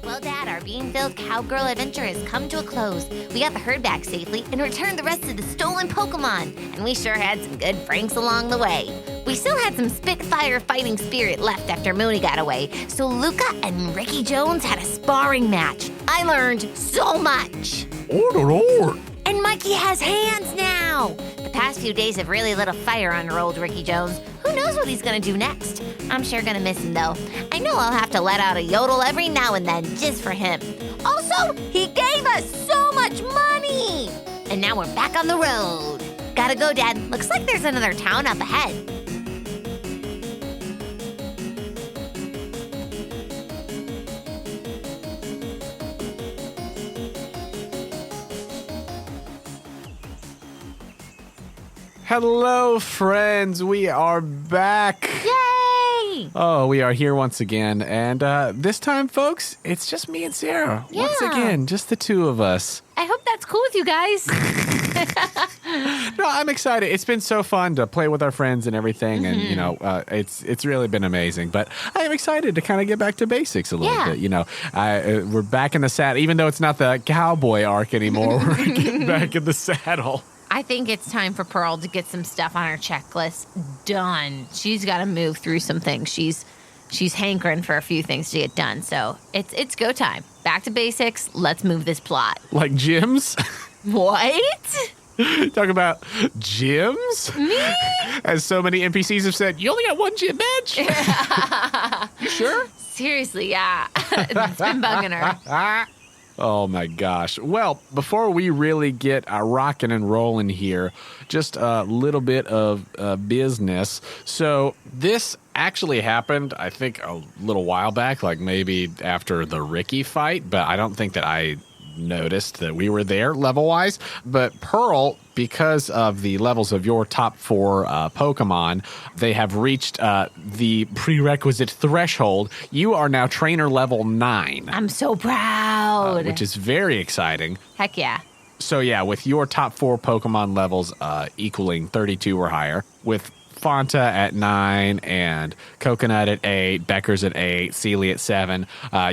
Well, Dad, our bean-filled cowgirl adventure has come to a close. We got the herd back safely and returned the rest of the stolen Pokemon. And we sure had some good pranks along the way. We still had some Spitfire fighting spirit left after Mooney got away, so Luca and Ricky Jones had a sparring match. I learned so much. Or. And Mikey has hands now. The past few days have really lit a fire under old Ricky Jones. Who knows what he's gonna do next? I'm sure gonna miss him though. I know I'll have to let out a yodel every now and then just for him. Also, he gave us so much money. And now we're back on the road. Gotta go, Dad. Looks like there's another town up ahead. Hello, friends. We are back. Yay! Oh, we are here once again. And this time, folks, it's just me and Sarah. Yeah. Once again, just the two of us. I hope that's cool with you guys. No, I'm excited. It's been so fun to play with our friends and everything. And, you know, it's really been amazing. But I am excited to kind of get back to basics a little bit. You know, we're back in the saddle. Even though it's not the cowboy arc anymore, we're getting back in the saddle. I think it's time for Pearl to get some stuff on her checklist done. She's got to move through some things. She's hankering for a few things to get done. So it's go time. Back to basics. Let's move this plot. Like gyms? What? Talk about gyms? Me? As so many NPCs have said, you only got one gym badge? You sure? Seriously, yeah. It's been bugging her. Oh, my gosh. Well, before we really get rocking and rolling here, just a little bit of business. So this actually happened, I think, a little while back, like maybe after the Ricky fight, but I don't think that I noticed that we were there level-wise. But Pearl, because of the levels of your top 4 Pokemon, they have reached the prerequisite threshold. You are now trainer level 9. I'm so proud. Which is very exciting. Heck yeah. So yeah, with your top 4 Pokemon levels equaling 32 or higher, with Fanta at 9 and Coconut at 8, Becker's at 8, Sealy at 7.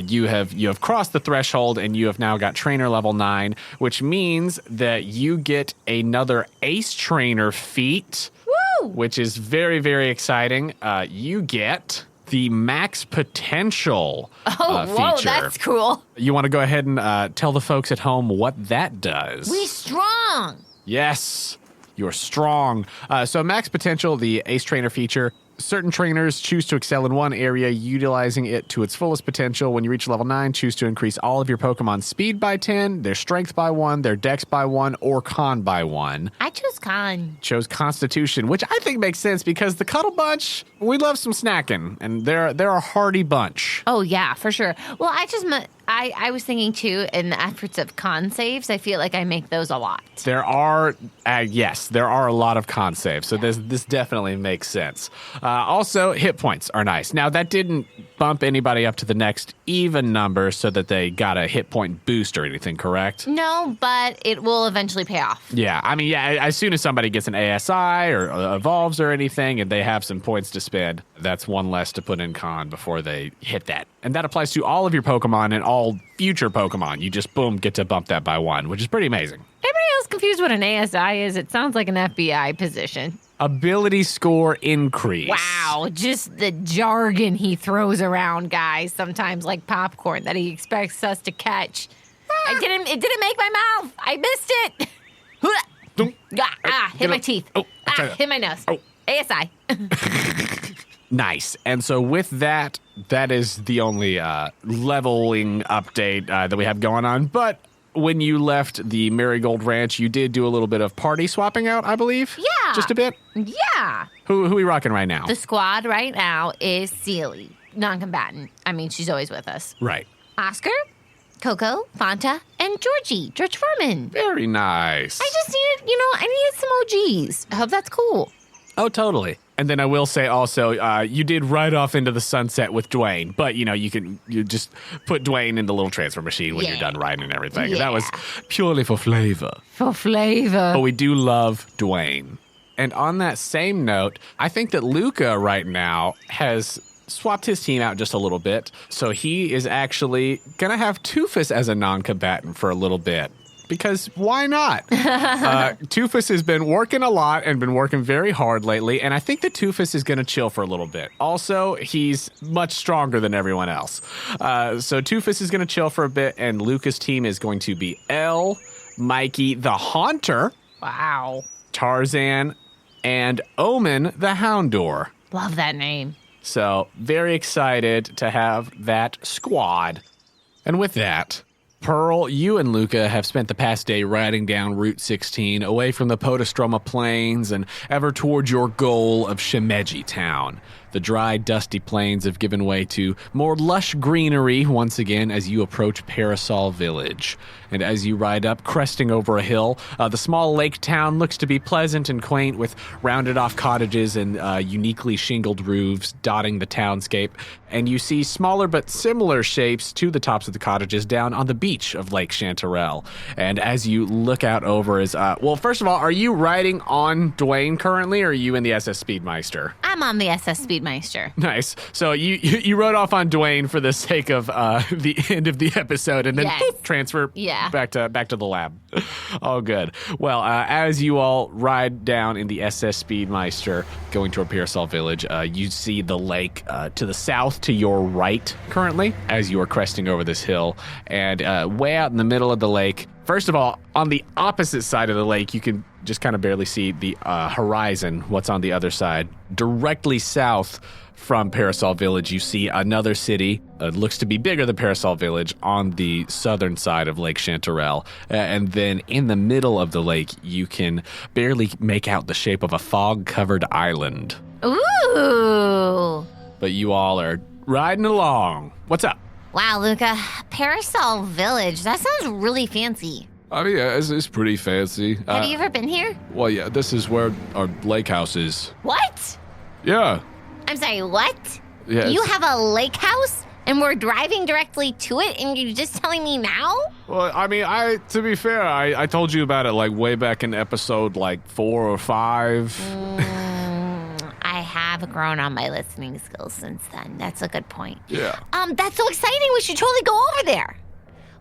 You have crossed the threshold and you have now got trainer level 9, which means that you get another Ace Trainer feat, Woo! which is very, very exciting. You get the Max Potential whoa, feature. that's cool. You want to go ahead and tell the folks at home what that does? We strong. Yes. You're strong. So Max Potential, the Ace Trainer feature, certain trainers choose to excel in one area, utilizing it to its fullest potential. When you reach level 9, choose to increase all of your Pokemon's speed by 10, their strength by 1, their dex by 1, or con by 1. I chose con. Chose Constitution, which I think makes sense because the Cuddle Bunch, we love some snacking, and they're a hearty bunch. Oh, yeah, for sure. Well, I was thinking, too, in the efforts of con saves, I feel like I make those a lot. There are a lot of con saves, so this definitely makes sense. Also, hit points are nice. Now, that didn't bump anybody up to the next even number so that they got a hit point boost or anything, correct? No, but it will eventually pay off. Yeah, I mean, yeah, as soon as somebody gets an ASI or evolves or anything and they have some points to spend, that's one less to put in con before they hit that. And that applies to all of your Pokemon and all future Pokemon. You just, boom, get to bump that by 1, which is pretty amazing. Everybody else confused what an ASI is? It sounds like an FBI position. Ability score increase. Wow, just the jargon he throws around, guys, sometimes like popcorn that he expects us to catch. It didn't make my mouth. I missed it. Hit my teeth. Hit my nose. ASI. Nice. And so with that is the only leveling update that we have going on. But when you left the Merrygold Ranch, you did do a little bit of party swapping out, I believe? Yeah. Just a bit? Yeah. Who are we rocking right now? The squad right now is Sealy, non-combatant. I mean, she's always with us. Right. Oscar, Coco, Fanta, and George Foreman. Very nice. I just needed some OGs. I hope that's cool. Oh, totally. And then I will say also, you did ride off into the sunset with Dwayne, but you just put Dwayne in the little transfer machine when you're done riding and everything. Yeah. And that was purely for flavor. For flavor. But we do love Dwayne. And on that same note, I think that Luca right now has swapped his team out just a little bit. So he is actually going to have Toofus as a non-combatant for a little bit. Because why not? Toofus has been working a lot and been working very hard lately, and I think that Toofus is going to chill for a little bit. Also, he's much stronger than everyone else. So Toofus is going to chill for a bit, and Luca's team is going to be Elle, Mikey the Haunter, Wow. Tarzan, and Omen the Houndor. Love that name. So very excited to have that squad. And with that, Pearl, you and Luca have spent the past day riding down Route 16 away from the Potostroma Plains and ever towards your goal of Shimeji Town. The dry, dusty plains have given way to more lush greenery once again as you approach Parasol Village. And as you ride up, cresting over a hill, the small lake town looks to be pleasant and quaint with rounded-off cottages and uniquely shingled roofs dotting the townscape. And you see smaller but similar shapes to the tops of the cottages down on the beach of Lake Chanterelle. And as you look out over is, well, first of all, are you riding on Dwayne currently, or are you in the SS Speedmeister? I'm on the SS Speedmeister. Nice. So you rode off on Dwayne for the sake of the end of the episode, and then transfer back to the lab. Oh, good. Well, as you all ride down in the SS Speedmeister going toward Parasol Village, you see the lake to the south to your right currently as you are cresting over this hill, and way out in the middle of the lake. First of all, on the opposite side of the lake, you can just kind of barely see the horizon, what's on the other side. Directly south from Parasol Village, you see another city. It looks to be bigger than Parasol Village on the southern side of Lake Chanterelle. And then in the middle of the lake, you can barely make out the shape of a fog-covered island. Ooh. But you all are riding along. What's up? Wow, Luca, Parasol Village, that sounds really fancy. I mean, yeah, it's pretty fancy. Have you ever been here? Well, yeah, this is where our lake house is. What? Yeah. I'm sorry, what? Yeah. You have a lake house? And we're driving directly to it, and you're just telling me now? Well, I mean, to be fair, I told you about it like way back in episode like 4 or 5. I have grown on my listening skills since then. That's a good point. Yeah. That's so exciting. We should totally go over there.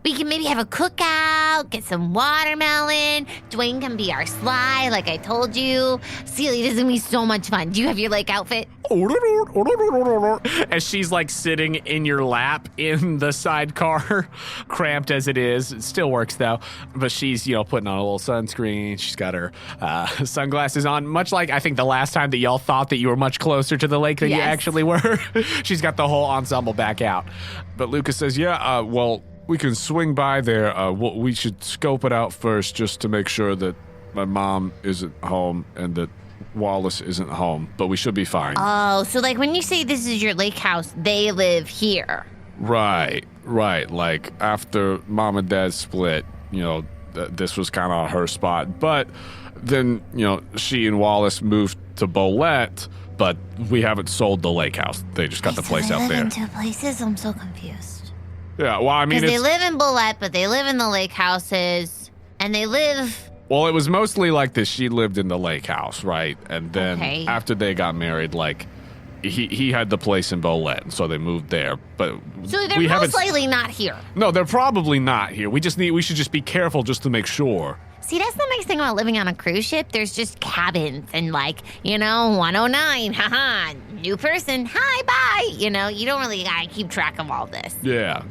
We can maybe have a cookout, get some watermelon. Dwayne can be our Sly, like I told you. Celia, this is gonna be so much fun. Do you have your lake outfit? As she's like sitting in your lap in the sidecar, cramped as it is. It still works though. But she's, putting on a little sunscreen. She's got her sunglasses on, much like I think the last time that y'all thought that you were much closer to the lake than you actually were. She's got the whole ensemble back out. But Lucas says, yeah, well, we can swing by there. We should scope it out first just to make sure that my mom isn't home and that Wallace isn't home, but we should be fine. Oh, so like when you say this is your lake house, they live here. Right. Like after mom and dad split, this was kind of her spot. But then, she and Wallace moved to Bolette, but we haven't sold the lake house. They just got the place out there. They live in two places? I'm so confused. Yeah, well, I mean, because they live in Bolette, but they live in the lake houses, and they live... Well, it was mostly like this. She lived in the lake house, right? And then after they got married, like, he had the place in Bolette, and so they moved there. But so they're most likely not here. No, they're probably not here. We should just be careful just to make sure. See, that's the nice thing about living on a cruise ship. There's just cabins and 109, haha, new person, hi, bye. You don't really gotta keep track of all this. Yeah.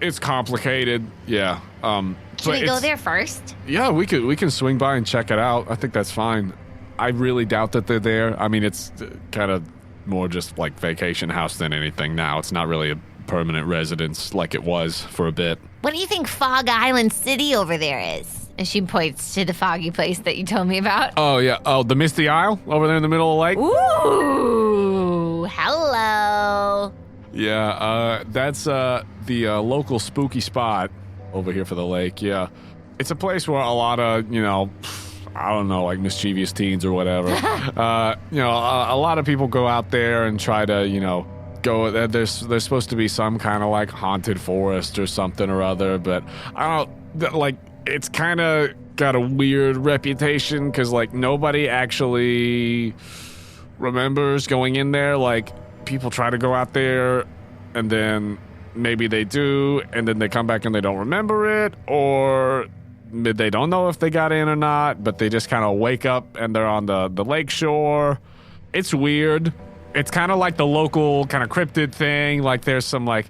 It's complicated, yeah. Should we go there first? Yeah, we can swing by and check it out. I think that's fine. I really doubt that they're there. I mean, it's kind of more just like vacation house than anything now. It's not really a permanent residence like it was for a bit. What do you think Fog Island City over there is? And she points to the foggy place that you told me about. Oh, yeah. Oh, the Misty Isle over there in the middle of the lake? Ooh, hello. Yeah, that's the local spooky spot over here for the lake, yeah. It's a place where a lot of, I don't know, like mischievous teens or whatever. A lot of people go out there and try to, go. There's supposed to be some kind of like haunted forest or something or other, but I don't, like, it's kind of got a weird reputation because, like, nobody actually remembers going in there. Like, people try to go out there and then maybe they do and then they come back and they don't remember it, or they don't know if they got in or not, but they just kind of wake up and they're on the lake shore. It's weird. It's kind of like the local kind of cryptid thing. Like there's some like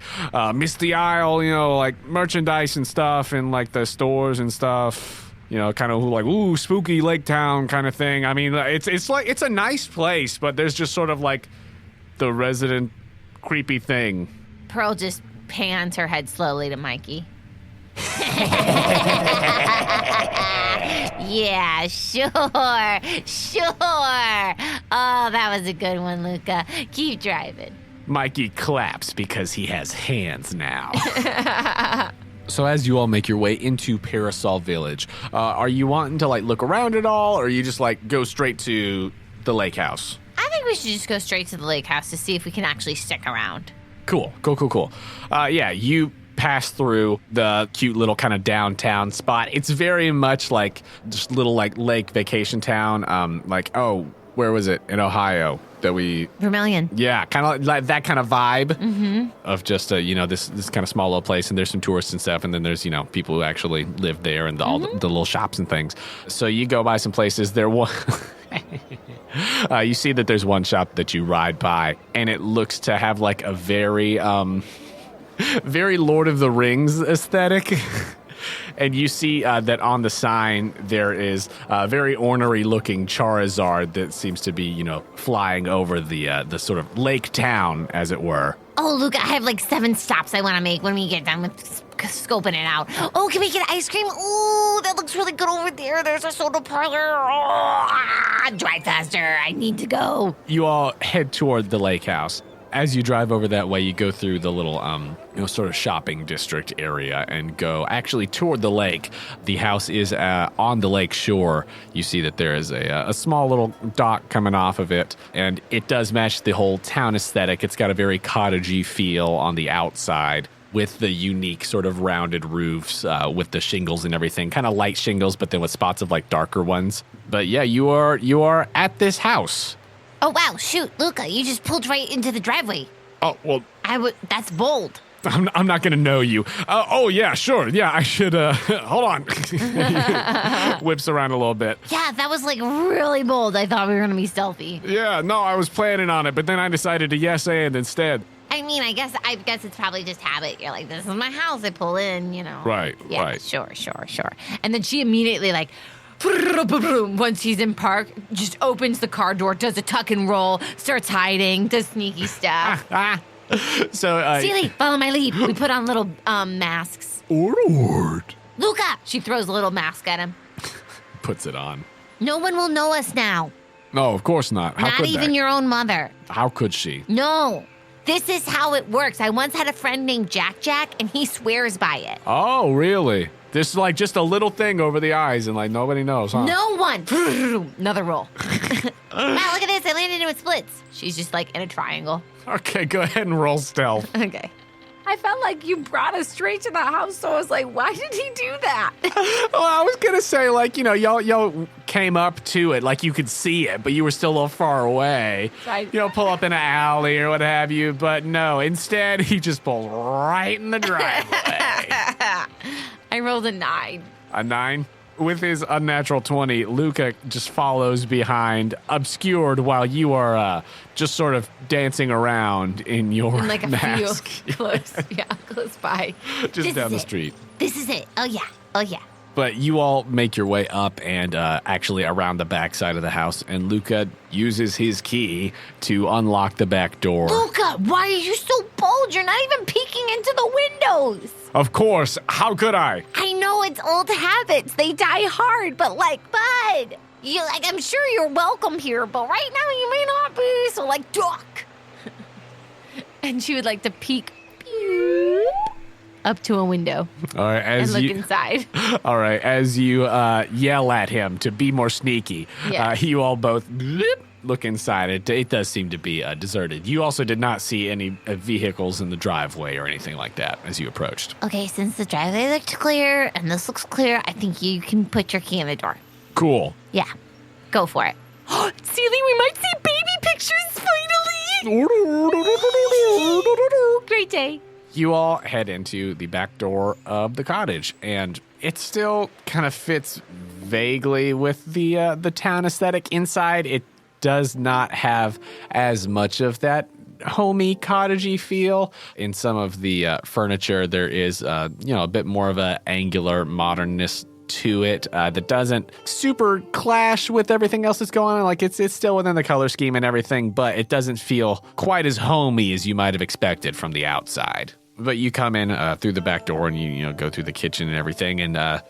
Misty Isle, like merchandise and stuff in like the stores and stuff. Kind of like, ooh, spooky lake town kind of thing. I mean, it's like, it's a nice place, but there's just sort of like the resident creepy thing. Pearl just pans her head slowly to Mikey. Yeah, sure. Oh, that was a good one, Luca. Keep driving. Mikey claps because he has hands now. So as you all make your way into Parasol Village, are you wanting to like look around at all, or you just like go straight to the lake house? I think we should just go straight to the lake house to see if we can actually stick around. Cool. Yeah, you pass through the cute little kind of downtown spot. It's very much like just little like lake vacation town. Where was it? In Ohio that we... Vermilion. Yeah, kind of like that kind of vibe of just, this kind of small little place, and there's some tourists and stuff, and then there's, people who actually live there and all the little shops and things. So you go by some places. You see that there's one shop that you ride by, and it looks to have like a very, very Lord of the Rings aesthetic. And you see that on the sign there is a very ornery-looking Charizard that seems to be, flying over the sort of lake town, as it were. Oh, Luca, I have like 7 stops I want to make when we get done with scoping it out. Oh, can we get ice cream? Ooh, that looks really good over there. There's a soda parlor. Oh, drive faster. I need to go. You all head toward the lake house. As you drive over that way, you go through the little, sort of shopping district area and go actually toward the lake. The house is on the lake shore. You see that there is a small little dock coming off of it, and it does match the whole town aesthetic. It's got a very cottagey feel on the outside with the unique sort of rounded roofs with the shingles and everything, kind of light shingles, but then with spots of like darker ones. But yeah, you are at this house. Oh, wow. Shoot, Luca, you just pulled right into the driveway. Oh, well, That's bold. I'm not going to know you. Oh, yeah, sure. Yeah, I should, hold on. Whips around a little bit. Yeah, that was like really bold. I thought we were going to be stealthy. Yeah, no, I was planning on it, but then I decided to yes and instead. I mean, I guess it's probably just habit. You're like, this is my house. I pull in, Right, yeah, right. Sure. And then she immediately like, once he's in park, just opens the car door, does a tuck and roll, starts hiding, does sneaky stuff. So, Seely, follow my lead. We put on little masks. Ord. Luca! She throws a little mask at him. Puts it on. No one will know us now. No, of course not. How Not could even they? your own mother. How could she? No. This is how it works. I once had a friend named Jack, and he swears by it. Oh, really? This is like just a little thing over the eyes and like nobody knows, huh? No one. Another roll. Wow, look at this. I landed in splits. She's just like in a triangle. Okay, go ahead and roll stealth. Okay. I felt like you brought us straight to the house, so I was like, why did he do that? Well, I was going to say, like, y'all came up to it, like you could see it, but you were still a little far away. Right. Pull up in an alley or what have you, but no, instead he just pulls right in the driveway. I rolled a 9. A 9? With his unnatural 20, Luca just follows behind, obscured while you are just sort of dancing around in your In like a mask. field close by. Just This down is the it. street. This is it. Oh, yeah. But you all make your way up and actually around the back side of the house, and Luca uses his key to unlock the back door. Luca, why are you so bold? You're not even peeking into the windows. Of course, how could I? I know it's old habits. They die hard, but bud, I'm sure you're welcome here, but right now you may not be, so duck. And she would like to peek up to a window All right, and look inside. All right, as you yell at him to be more sneaky, Yeah. you all both look inside. It does seem to be deserted. You also did not see any vehicles in the driveway or anything like that as you approached. Okay, since the driveway looked clear and this looks clear, I think you can put your key in the door. Cool. Yeah, go for it. Seely, we might see baby pictures finally. Great day. You all head into the back door of the cottage, and it still kind of fits vaguely with the town aesthetic. Inside, it does not have as much of that homey, cottagey feel. In some of the furniture, there is a bit more of a angular modernness to it that doesn't super clash with everything else that's going on. Like it's still within the color scheme and everything, but it doesn't feel quite as homey as you might have expected from the outside. But you come in through the back door and you go through the kitchen and everything. And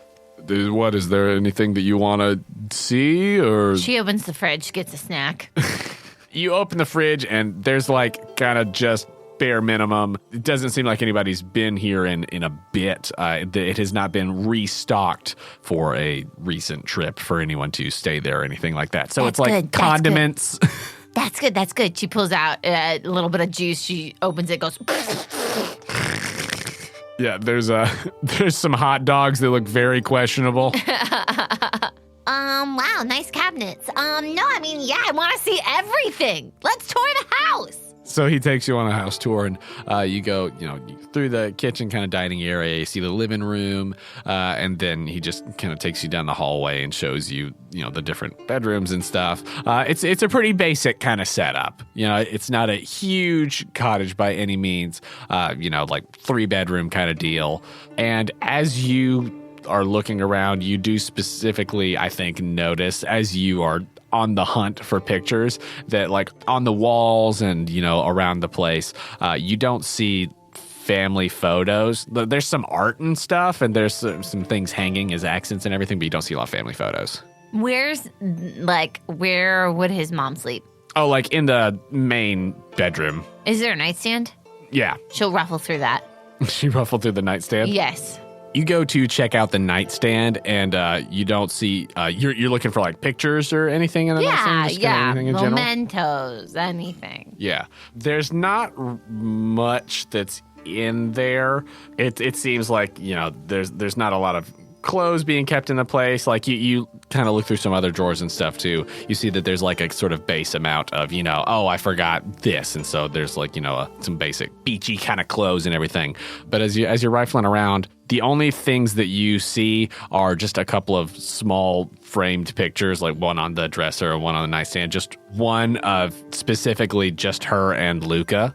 what is there anything that you want to see or? She opens the fridge, gets a snack. You open the fridge and there's like kind of just bare minimum. It doesn't seem like anybody's been here in a bit. It has not been restocked for a recent trip for anyone to stay there or anything like that. So That's it's like good. That's condiments. That's good. She pulls out a little bit of juice. She opens it, goes. Yeah, there's some hot dogs that look very questionable. Wow, nice cabinets. No, I mean, yeah, I want to see everything. Let's tour the house. So he takes you on a house tour, and you go, through the kitchen kind of dining area. You see the living room, and then he just kind of takes you down the hallway and shows you, the different bedrooms and stuff. It's a pretty basic kind of setup. It's not a huge cottage by any means. Like 3-bedroom kind of deal. And as you are looking around, you do specifically, I think, notice as you are on the hunt for pictures that like on the walls and, around the place, you don't see family photos. There's some art and stuff, and there's some things hanging as accents and everything, but you don't see a lot of family photos. Where would his mom sleep? Oh, like in the main bedroom. Is there a nightstand? Yeah. She'll ruffle through that. She ruffled through the nightstand? Yes. You go to check out the nightstand, and you don't see. You're looking for like pictures or anything in the nightstand. Just kinda anything in general? Mementos, anything. Yeah, there's not much that's in there. It seems like there's not a lot of clothes being kept in the place. Like you kind of look through some other drawers and stuff too. You see that there's like a sort of base amount of I forgot this, and so there's like some basic beachy kind of clothes and everything. But as you're rifling around, the only things that you see are just a couple of small framed pictures, like one on the dresser and one on the nightstand. Just one of specifically just her and Luca.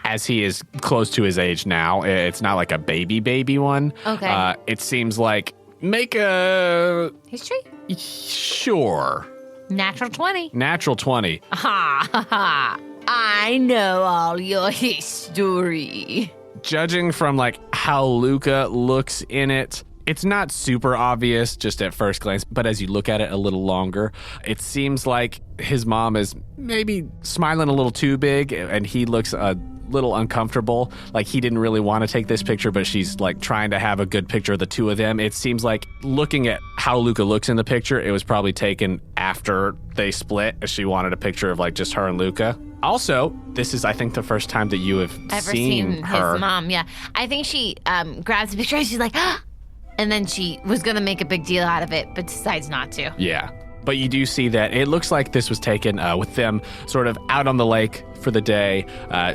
As he is close to his age now, it's not like a baby one. Okay. It seems like make a History? sure. Natural 20. Natural 20. Ha ha ha. I know all your history. Judging from like how Luca looks in it, it's not super obvious just at first glance, but as you look at it a little longer, it seems like his mom is maybe smiling a little too big, and he looks a little uncomfortable. Like he didn't really want to take this picture, but she's like trying to have a good picture of the two of them. It seems like looking at how Luca looks in the picture, it was probably taken after they split. She wanted a picture of like just her and Luca. Also, this is, I think, the first time that you have Ever seen her. His mom, yeah. I think she grabs the picture and she's like, ah! And then she was going to make a big deal out of it, but decides not to. Yeah. But you do see that it looks like this was taken with them sort of out on the lake for the day.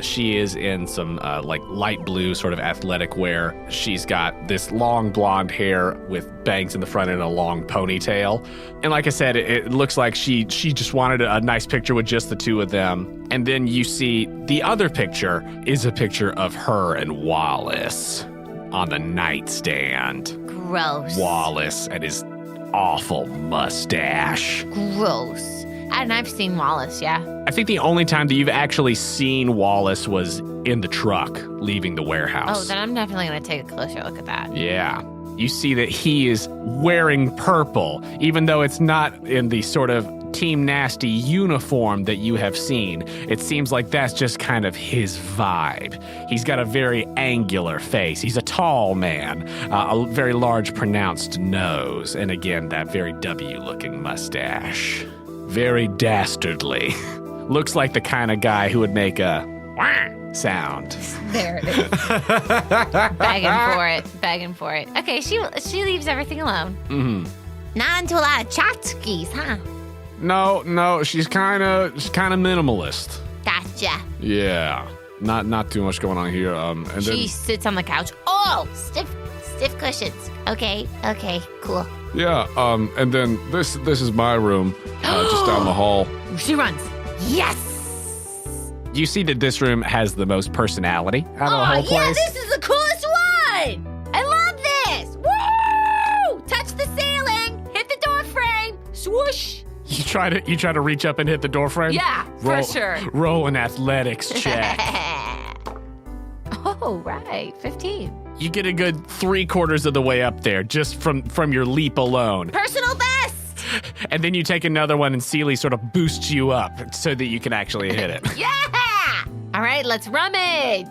She is in some like light blue sort of athletic wear. She's got this long blonde hair with bangs in the front and a long ponytail. And like I said, it looks like she just wanted a nice picture with just the two of them. And then you see the other picture is a picture of her and Wallace on the nightstand. Gross. Wallace and his awful mustache. Gross. And I've seen Wallace, yeah. I think the only time that you've actually seen Wallace was in the truck leaving the warehouse. Oh, then I'm definitely going to take a closer look at that. Yeah. You see that he is wearing purple, even though it's not in the sort of Team Nasty uniform that you have seen. It seems like that's just kind of his vibe. He's got a very angular face. He's a tall man, a very large, pronounced nose, and again, that very W-looking mustache. Very dastardly. Looks like the kind of guy who would make a wah sound. There it is. Begging for it. Okay, she leaves everything alone. Mm-hmm. Not into a lot of tchotchkes, huh? No, she's kind of minimalist. Gotcha. Yeah. Not too much going on here. And She then sits on the couch. Oh, stiff cushions. Okay, cool. yeah. And then this is my room, just down the hall. She runs. Yes! You see that this room has the most personality out of the whole yeah, place. this is the coolest one! I love this! Woo! Touch the ceiling, hit the door frame, swoosh! You try to reach up and hit the door frame? Yeah, for sure. Roll an athletics check. Oh, right. 15. You get a good 3/4 of the way up there just from your leap alone. Personal best! And then you take another one and Seely sort of boosts you up so that you can actually hit it. Yeah! All right, let's rummage.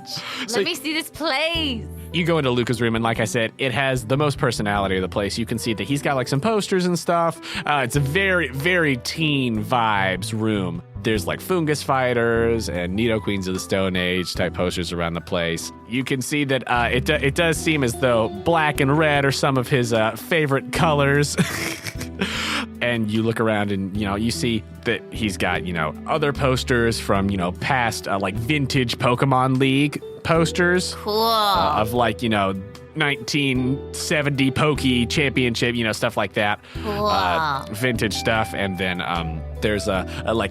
So- Let me see this place. You go into Luca's room, and like I said, it has the most personality of the place. You can see that he's got like some posters and stuff. It's a very, very teen vibes room. There's like fungus fighters and Nido Queens of the Stone Age type posters around the place. You can see that it does seem as though black and red are some of his favorite colors. And you look around and, you see that he's got, other posters from, past like vintage Pokémon League posters. Cool. Of like, 1970 Poke Championship, stuff like that. Cool. Vintage stuff. And then there's a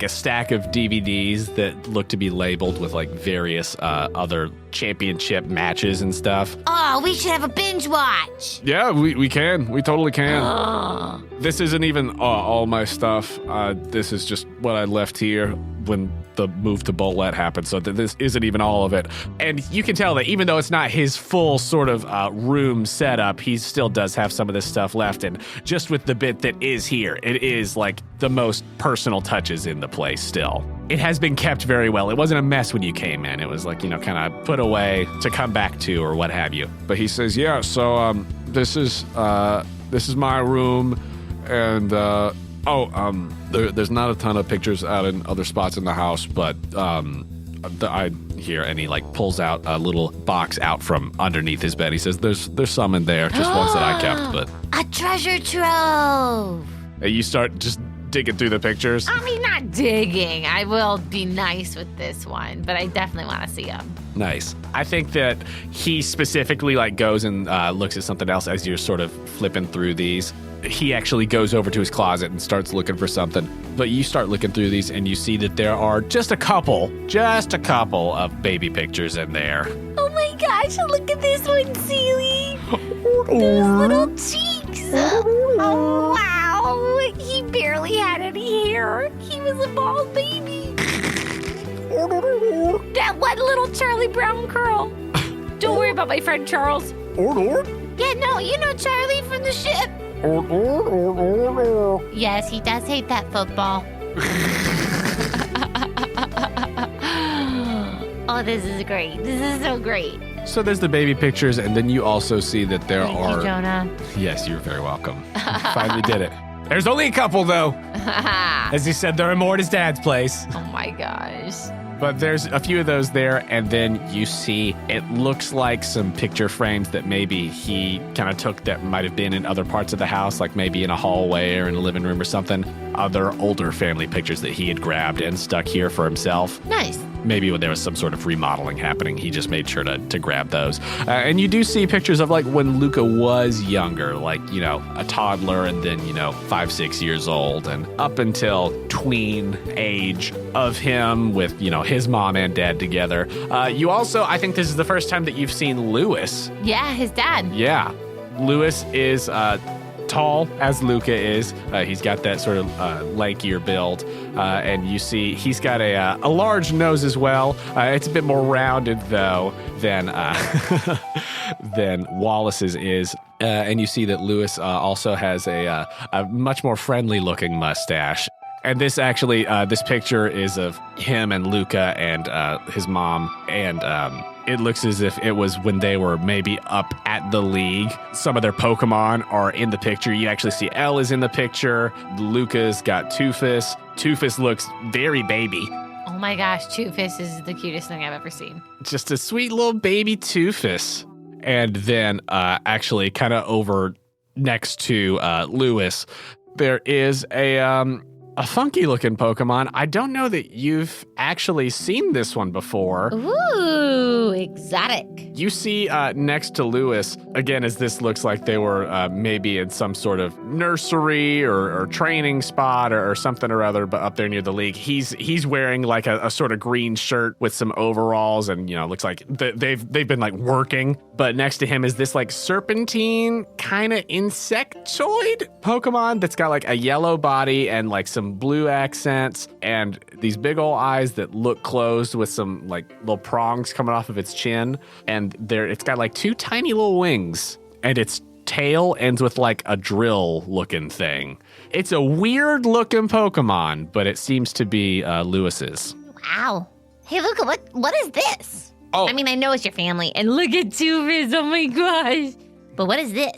stack of DVDs that look to be labeled with like various other championship matches and stuff. Oh, we should have a binge watch. Yeah, we can. We totally can. This isn't even all my stuff. This is just what I left here when the move to Bolette happened, so that this isn't even all of it. And you can tell that even though it's not his full sort of room setup, he still does have some of this stuff left. And just with the bit that is here, it is like the most personal touches in the place still. It has been kept very well. It wasn't a mess when you came in. It was like, kind of put away to come back to or what have you. But he says, yeah, so this is my room, and there's not a ton of pictures out in other spots in the house, but I hear, and he like pulls out a little box out from underneath his bed. He says, there's some in there, just ones that I kept, but A treasure trove. You start just digging through the pictures. I mean, not digging. I will be nice with this one, but I definitely want to see him. Nice. I think that he specifically like goes and looks at something else as you're sort of flipping through these. He actually goes over to his closet and starts looking for something. But you start looking through these and you see that there are just a couple of baby pictures in there. Oh my gosh, look at this one, Seely. Those little cheeks. Oh, wow. He barely had any hair. He was a bald baby. That one little Charlie Brown curl. Don't worry about my friend Charles. Yeah, no, Charlie from the ship. Yes, he does hate that football. Oh, this is great. This is so great. So there's the baby pictures, and then you also see that there Thank are... you, Jonah. Yes, you're very welcome. Finally did it. There's only a couple, though. As he said, there are more at his dad's place. Oh my gosh. But there's a few of those there, and then you see it looks like some picture frames that maybe he kind of took that might have been in other parts of the house, like maybe in a hallway or in a living room or something. Other older family pictures that he had grabbed and stuck here for himself. Nice. Maybe when there was some sort of remodeling happening, he just made sure to grab those. And you do see pictures of like when Luca was younger, like, a toddler and then, 5, 6 years old and up until tween age of him with, his mom and dad together. You also, I think this is the first time that you've seen Lewis. Yeah, his dad. Yeah. Lewis is tall as Luca is. He's got that sort of lankier build. And you see he's got a large nose as well. It's a bit more rounded, though, than Wallace's is. And you see that Lewis also has a much more friendly-looking mustache. And this actually, this picture is of him and Luca and his mom. And it looks as if it was when they were maybe up at the league. Some of their Pokemon are in the picture. You actually see Elle is in the picture. Luca's got Toofus. Toofus looks very baby. Oh my gosh, Toofus is the cutest thing I've ever seen. Just a sweet little baby Toofus. And then actually kind of over next to Lewis, there is a a funky looking Pokemon. I don't know that you've actually seen this one before. Ooh, exotic. You see next to Lewis, again, as this looks like they were maybe in some sort of nursery or training spot or something or other, but up there near the league. He's wearing like a sort of green shirt with some overalls, and looks like they've been like working. But next to him is this like serpentine kind of insectoid Pokemon that's got like a yellow body and like some blue accents and these big old eyes that look closed with some like little prongs coming off of its chin. And it's got like two tiny little wings, and its tail ends with like a drill looking thing. It's a weird looking Pokemon, but it seems to be Lewis's. Wow. Hey, Luca, what is this? Oh. I mean, I know it's your family, and look at Tufus, oh my gosh. But what is this?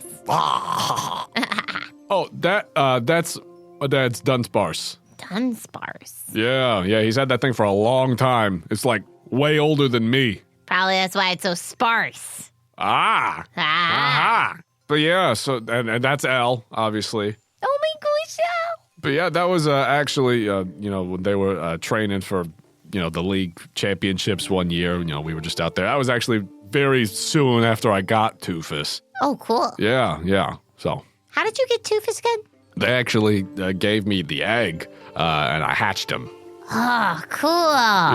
Oh, that's my dad's Dunsparce. Dunsparce. Yeah, he's had that thing for a long time. It's like way older than me. Probably that's why it's so sparse. Ah. Aha. But yeah, so and that's Al, obviously. Oh my gosh, Al. But yeah, that was actually, when they were training for, the league championships one year, we were just out there. That was actually very soon after I got Tufus. Oh, cool. Yeah. So How did you get Tufus again? they actually gave me the egg, and I hatched him. Oh, cool.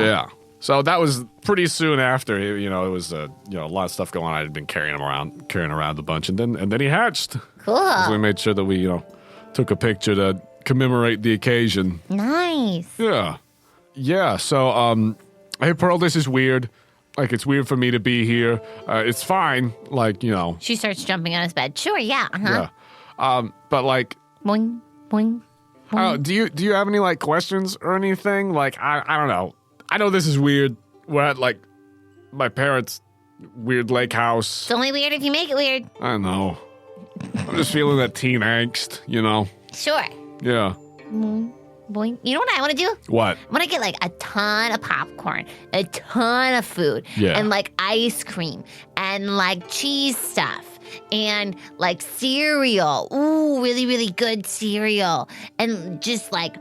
Yeah. So that was pretty soon after. It was a lot of stuff going on. I had been carrying around a bunch, and then he hatched. Cool. So we made sure that we took a picture to commemorate the occasion. Nice. Yeah. So hey Pearl, this is weird. Like, it's weird for me to be here. It's fine. Like, She starts jumping on his bed. Sure, yeah. Uh-huh. Yeah. But like, Boing, boing. do you have any like questions or anything? Like, I don't know. I know this is weird. We're at like my parents' weird lake house. It's only weird if you make it weird. I know. I'm just feeling that teen angst, Sure. Yeah. Boing. You know what I want to do? What? I want to get like a ton of popcorn, a ton of food, Yeah. and like ice cream, and like cheese stuff, and like cereal. Ooh, really, really good cereal. And just like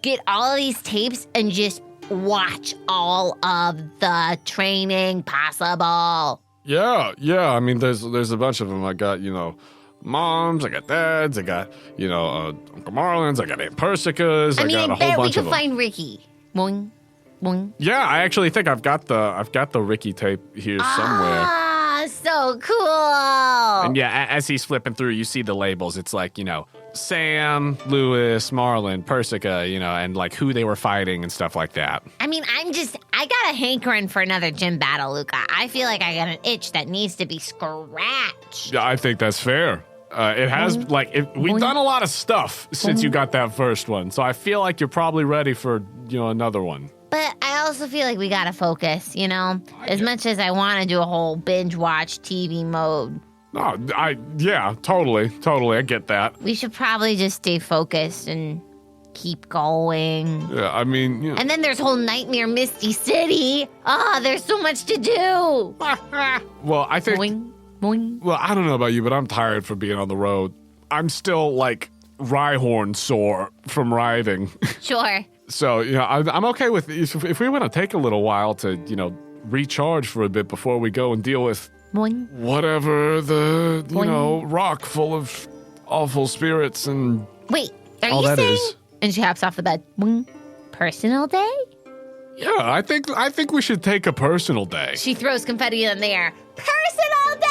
get all of these tapes and just watch all of the training possible. Yeah. I mean, there's a bunch of them. I got, moms, I got dads, I got, Uncle Marlon's, I got Aunt Persica's, I got a whole bunch of them. We could find Ricky. Boing, boing. Yeah, I actually think I've got the Ricky tape here somewhere. Ah, so cool. And yeah, as he's flipping through, you see the labels. It's like, Sam, Lewis, Marlon, Persica, and like who they were fighting and stuff like that. I mean, I got a hankering for another gym battle, Luca. I feel like I got an itch that needs to be scratched. Yeah, I think that's fair. It has, we've done a lot of stuff since you got that first one, so I feel like you're probably ready for, another one. But I also feel like we gotta focus, As much as I want to do a whole binge watch TV mode. No, totally, I get that. We should probably just stay focused and keep going. Yeah, I mean, And then there's whole Nightmare Misty City. There's so much to do. Well, I think... Boing, boing. Well, I don't know about you, but I'm tired from being on the road. I'm still, Rhyhorn sore from riding. Sure. So, I'm okay with if we want to take a little while to, recharge for a bit before we go and deal with Boing. whatever the, rock full of awful spirits and Wait, are all you that saying? is. And she hops off the bed. Boing. Personal day? Yeah, I think we should take a personal day. She throws confetti in the air. Personal day!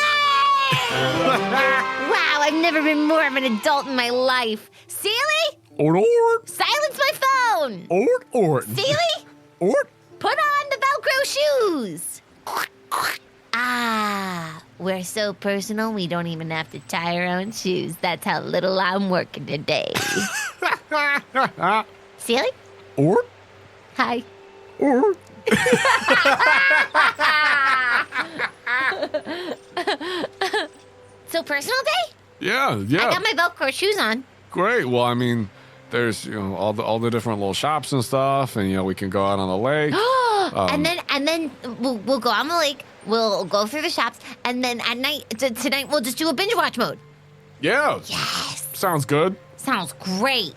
Wow, I've never been more of an adult in my life. Seely? Ort. Silence my phone! Ort. Seely? Ort. Put on the Velcro shoes! We're so personal we don't even have to tie our own shoes. That's how little I'm working today. Seely? Ort. Hi. Ort. So personal day? Yeah. I got my Velcro shoes on. Great. Well, I mean, there's all the different little shops and stuff, and we can go out on the lake. And then we'll go on the lake. We'll go through the shops, and then at night tonight we'll just do a binge watch mode. Yeah. Yes, Sounds good. sounds great.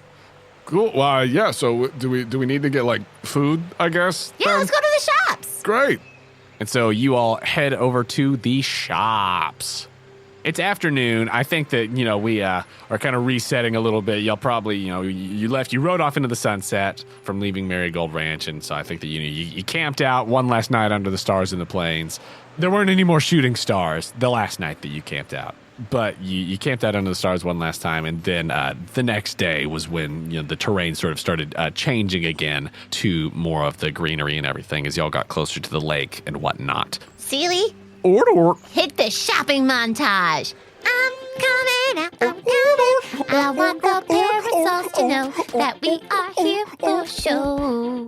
Cool. Well, yeah. So do we need to get like food? I guess. Yeah, then? let's go to the shops. Great. And so you all head over to the shops. It's afternoon. I think that, we are kind of resetting a little bit. You'll probably, you rode off into the sunset from leaving Merrygold Ranch. And so I think that, you camped out one last night under the stars in the plains. There weren't any more shooting stars the last night that you camped out. But you camped out under the stars one last time. And then the next day was when, the terrain sort of started changing again to more of the greenery and everything as y'all got closer to the lake and whatnot. Seely, Order. hit the shopping montage. I'm coming out, I'm coming. I want the parasols to know that we are here for show.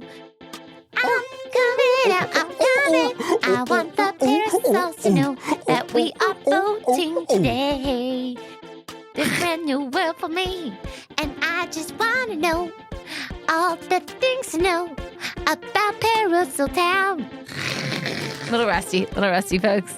I'm coming out, I'm coming. I want the parasols to know that we are boating today. This brand new world for me, and I just want to know all the things to know about Parasol Town. Little rusty, folks.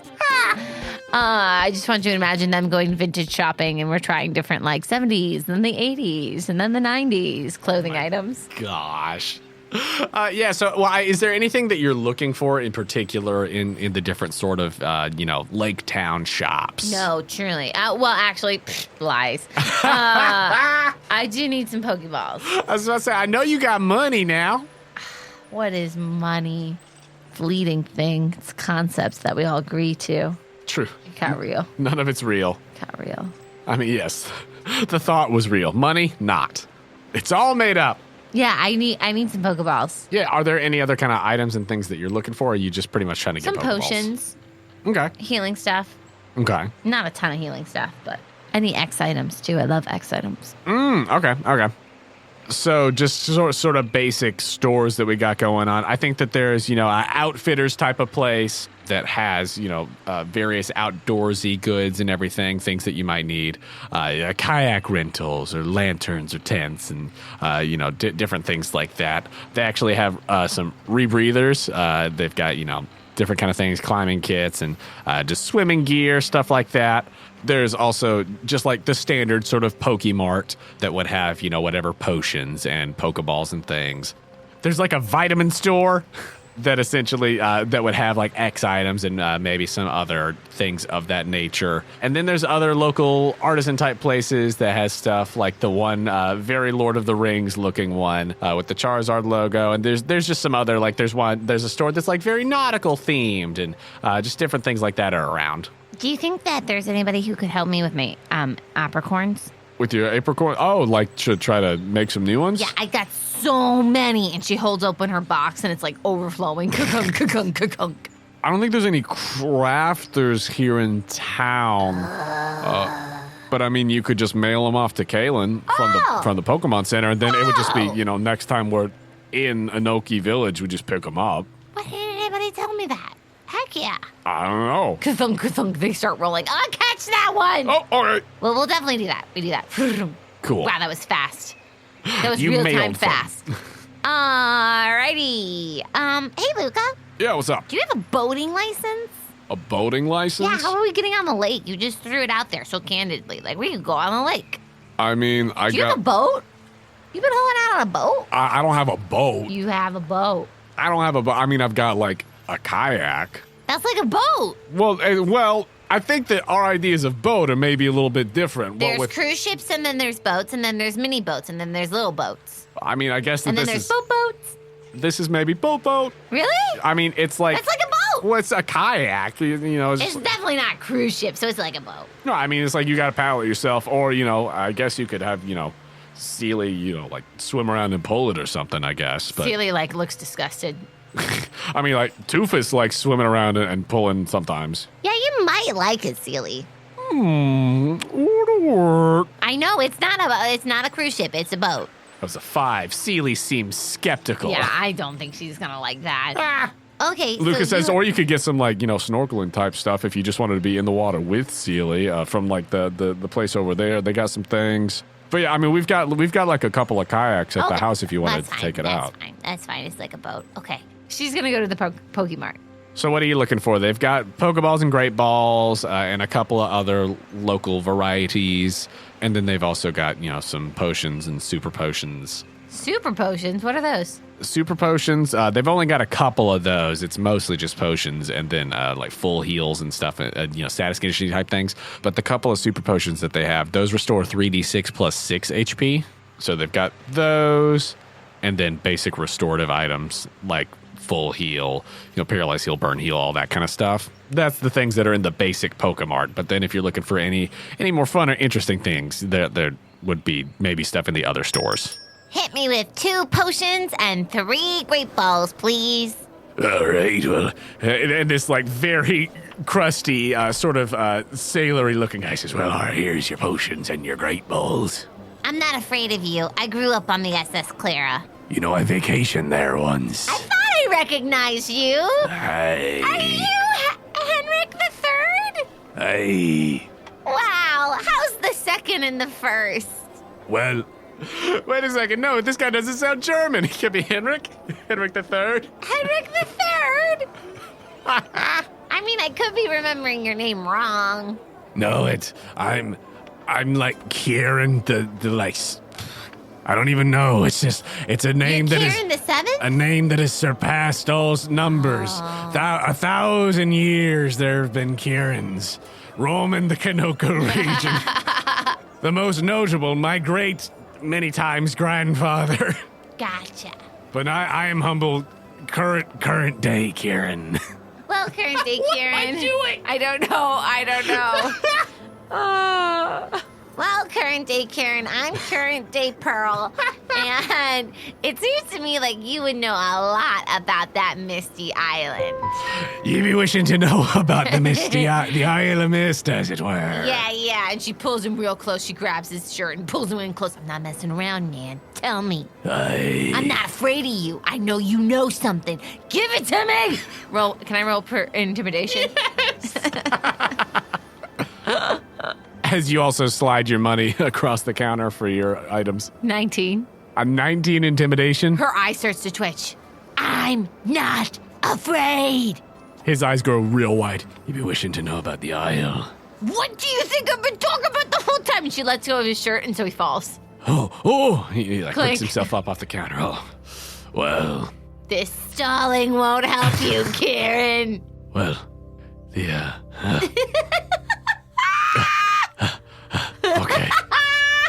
I just want you to imagine them going vintage shopping and we're trying different 70s, and then the 80s, and then the 90s clothing items. Gosh. Is there anything that you're looking for in particular in the different sort of, lake town shops? No, truly. Actually, lies. I do need some Pokeballs. I was about to say, I know you got money now. What is money? Fleeting thing. It's concepts that we all agree to. True. Not real. None of it's real. Not real. I mean, yes, the thought was real. Money, not. It's all made up. Yeah, I need some Pokeballs. Yeah, are there any other kind of items and things that you're looking for, or are you just pretty much trying to Some get Pokeballs? potions, Okay. healing stuff. Okay. Not a ton of healing stuff, but I need X items too. I love X items. Okay. So just sort of basic stores that we got going on. I think that there's, an outfitters type of place that has, various outdoorsy goods and everything, things that you might need, kayak rentals or lanterns or tents and, different things like that. They actually have some rebreathers. They've got, different kind of things, climbing kits and just swimming gear, stuff like that. There's also just like the standard sort of Pokemart that would have, whatever potions and Pokeballs and things. There's like a vitamin store that essentially that would have like X items and maybe some other things of that nature. And then there's other local artisan type places that has stuff like the one very Lord of the Rings looking one with the Charizard logo. And there's just some other, like there's a store that's like very nautical themed and just different things like that are around. Do you think that there's anybody who could help me with my apricorns? With your apricorn? Oh, like to try to make some new ones? Yeah, I got so many. And she holds open her box and it's like overflowing. Ka-kunk, ka-kunk, ka-kunk. I don't think there's any crafters here in town. But I mean, you could just mail them off to Kaylin from the Pokemon Center, and then it would just be, next time we're in Anoki Village, we just pick them up. Why didn't anybody tell me that? Heck yeah. I don't know. Ka-thunk, ka-thunk. They start rolling. I'll catch that one. Oh, all right. Well, we'll definitely do that. We do that. Cool. Wow, that was fast. That was You real time mailed them. fast. Alrighty. Hey, Luca. Yeah, what's up? Do you have a boating license? A boating license? Yeah, how are we getting on the lake? You just threw it out there so candidly. Like, we could go on the lake. I mean, Do you have a boat? You've been holding out on a boat? I don't have a boat. You have a boat. I don't have a boat. I mean, I've got like a kayak. That's like a boat. Well, I think that our ideas of boat are maybe a little bit different. There's cruise ships, and then there's boats, and then there's mini boats, and then there's little boats. I mean, I guess that And then this there's is boats. this is maybe boat. Really? I mean, it's like That's like a boat. well, it's a kayak. It's It's definitely not cruise ship, so it's like a boat. no. I mean, it's like you got to paddle it yourself, or I guess you could have Seely, like swim around and pull it or something. I guess, but Seely, looks disgusted. I mean, like Toofus likes swimming around and pulling sometimes. Yeah, you might like it, Seely. Would work. I know, it's not a cruise ship, it's a boat. That was a 5. Seely seems skeptical. Yeah, I don't think she's gonna like that. Okay, Luca so says, or you could get some snorkeling type stuff if you just wanted to be in the water with Seely from like the place over there. They got some things. But yeah, I mean, we've got like a couple of kayaks at the house if you wanted to take it out. That's fine. It's like a boat. Okay. She's gonna go to the Pokemart. So what are you looking for? They've got Pokeballs and Great Balls and a couple of other local varieties. And then they've also got, some potions and super potions. Super potions? What are those? Super potions, they've only got a couple of those. It's mostly just potions and then like full heals and stuff, status conditioning type things. But the couple of super potions that they have, those restore 3d6 plus 6 HP. So they've got those and then basic restorative items like full heal, paralyze heal, burn heal, all that kind of stuff. That's the things that are in the basic Pokemart. But then if you're looking for any more fun or interesting things, there would be maybe stuff in the other stores. Hit me with 2 potions and 3 great balls, please. All right, well, and this like very crusty, sort of sailory looking guy says, well, all right, here's your potions and your great balls. I'm not afraid of you. I grew up on the SS Clara. I vacationed there once. I thought I recognized you. Hi. Are you Henrik the 3rd? Hi. Wow, how's the 2nd and the 1st? Well, wait a second. No, this guy doesn't sound German. He could be Henrik the 3rd. Henrik the 3rd? I mean, I could be remembering your name wrong. No, I'm like Kieran the like. I don't even know. It's a name You're that is Kieran the 7th? a name that has surpassed all numbers. 1,000 years there have been Kierans roaming the Kanoko region. The most notable, my great many times grandfather. Gotcha. But I am humble, current day Kieran. Well, current day Kieran. What am I doing? I don't know. Well, current day Karen, I'm current day Pearl, and it seems to me like you would know a lot about that Misty Island. You be wishing to know about the Misty, the Isle of Mist, as it were. Yeah, and she pulls him real close. She grabs his shirt and pulls him in close. I'm not messing around, man. Tell me. I'm not afraid of you. I know you know something. Give it to me. Can I roll per intimidation? As you also slide your money across the counter for your items. 19. A 19 intimidation? Her eye starts to twitch. I'm not afraid. His eyes grow real wide. You be wishing to know about the Isle. What do you think I've been talking about the whole time? And she lets go of his shirt, and so he falls. Oh! He like Clink. picks himself up off the counter. Oh, well. This stalling won't help you, Karen. Well, okay.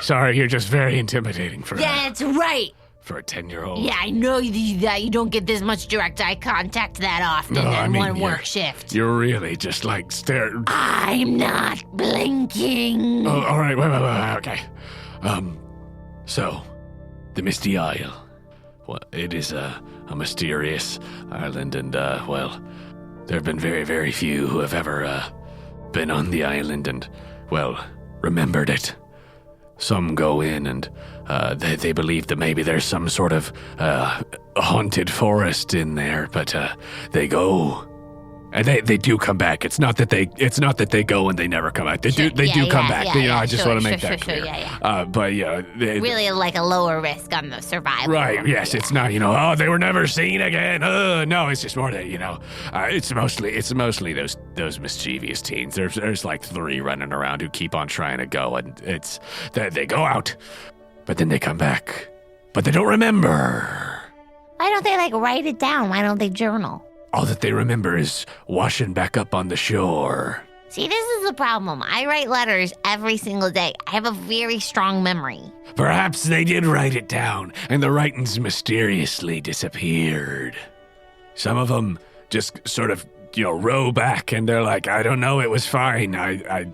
Sorry, you're just very intimidating for That's right. for a 10-year-old. Yeah, I know that you don't get this much direct eye contact that often in one work shift. You're really just like staring. I'm not blinking. Oh, all right, wait, okay. So, the Misty Isle. Well, it is a mysterious island, and, well, there have been very, very few who have ever, been on the island and, well, remembered it. Some go in and, they believe that maybe there's some sort of, haunted forest in there, but, they go. And they do come back. It's not that they go and they never come back. They do come back. I just want to make that clear. But Really like a lower risk on the survival. Right. Yes. It's not. They were never seen again. No. It's just more that it's mostly those mischievous teens. There's like 3 running around who keep on trying to go, and it's that they go out, but then they come back, but they don't remember. Why don't they write it down? Why don't they journal? All that they remember is washing back up on the shore. See, this is the problem. I write letters every single day. I have a very strong memory. Perhaps they did write it down, and the writings mysteriously disappeared. Some of them just sort of, row back, and they're like, I don't know, it was fine. I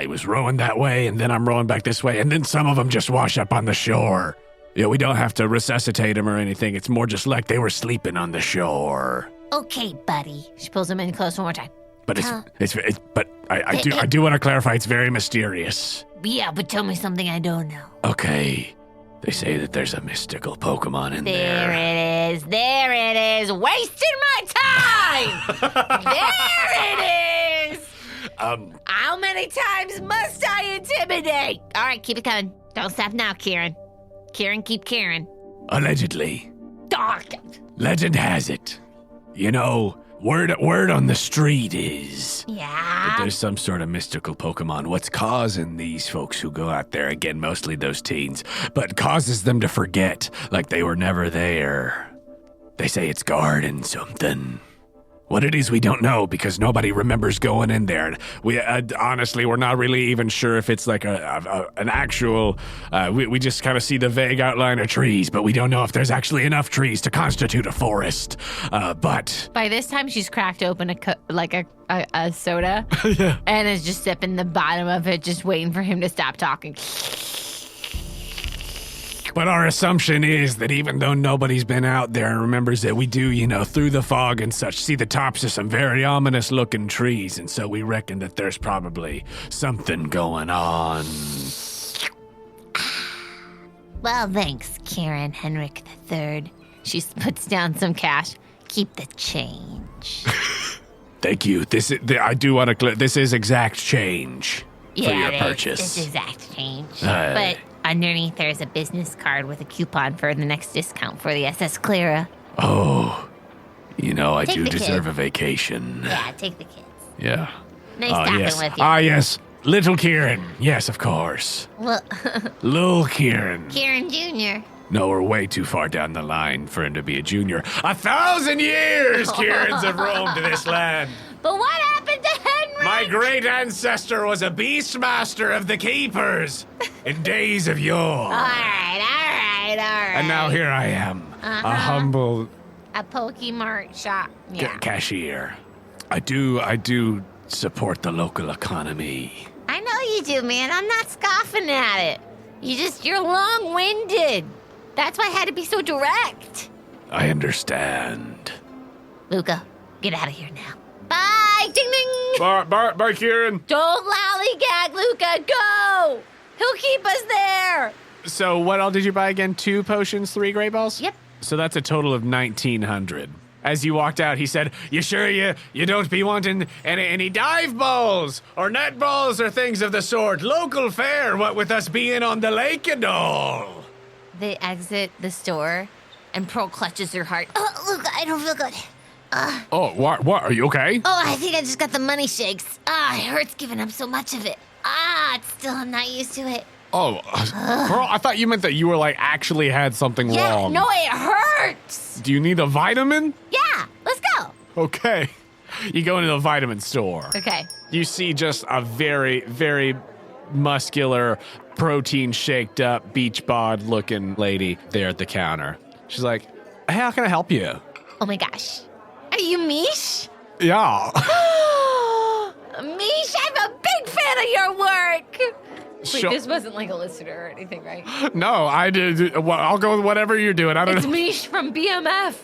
was rowing that way, and then I'm rowing back this way, and then some of them just wash up on the shore. We don't have to resuscitate them or anything. It's more just like they were sleeping on the shore. Okay, buddy. She pulls him in close one more time. But I do want to clarify. It's very mysterious. Yeah, but tell me something I don't know. Okay, they say that there's a mystical Pokemon in there. There it is. Wasting my time. There it is. How many times must I intimidate? All right, keep it coming. Don't stop now, Kieran. Kieran, keep Kieran. Allegedly. Dark. Legend has it. Word on the street is that Yeah. there's some sort of mystical Pokemon. What's causing these folks who go out there, again, mostly those teens, but causes them to forget like they were never there. They say it's guarding something. What it is, we don't know because nobody remembers going in there. We honestly, we're not really even sure if it's like an actual. We just kind of see the vague outline of trees, but we don't know if there's actually enough trees to constitute a forest. But By this time, she's cracked open a soda yeah. and is just sipping the bottom of it, just waiting for him to stop talking. But our assumption is that even though nobody's been out there and remembers that we do, through the fog and such, see the tops of some very ominous looking trees. And so we reckon that there's probably something going on. Well, thanks, Karen Henrik III. She puts down some cash. Keep the change. Thank you. I do want to clear, this is exact change for your it is. purchase. It's exact change. Uh, But underneath, there's a business card with a coupon for the next discount for the SS Clara. Oh, I Take do the deserve kid. a vacation. Yeah, take the kids. Yeah. Nice talking yes. with you. Yes. Little Kieran. Yes, of course. Well, Lil Kieran. Karen Jr. No, we're way too far down the line for him to be a junior. 1,000 years Kierans have roamed this land. But what happened to Henry? My great ancestor was a beastmaster of the keepers in days of yore. All right. And now here I am, a humble A Pokemart shop. Yeah. cashier. I do support the local economy. I know you do, man. I'm not scoffing at it. You're long-winded. That's why I had to be so direct. I understand. Luca, get out of here now. Bye! Ding ding! Bye, Kieran. Don't lollygag, Luca! Go! He'll keep us there! So what all did you buy again? 2 potions, 3 great balls? Yep. So that's a total of 1,900. As you walked out, he said, "You sure you don't be wanting any dive balls or net balls or things of the sort? Local fare, what with us being on the lake and all." They exit the store, and Pearl clutches her heart. Oh, Luca, I don't feel good. Oh, what? Are you okay? Oh, I think I just got the money shakes. It hurts giving up so much of it. I'm not used to it. Oh, Pearl, I thought you meant that you were like actually had something Yeah, wrong. no, it hurts. Do you need a vitamin? Yeah, let's go. Okay. You go into the vitamin store. Okay. You see just a very, very muscular, protein shaked up, beach bod looking lady there at the counter. She's like, "Hey, how can I help you?" Oh my gosh. Are you Mish? Yeah. Mish, I'm a big fan of your work. Wait, Sure. this wasn't like a listener or anything, right? No, I did. Well, I'll go with whatever you're doing. I don't It's know. Mish from BMF.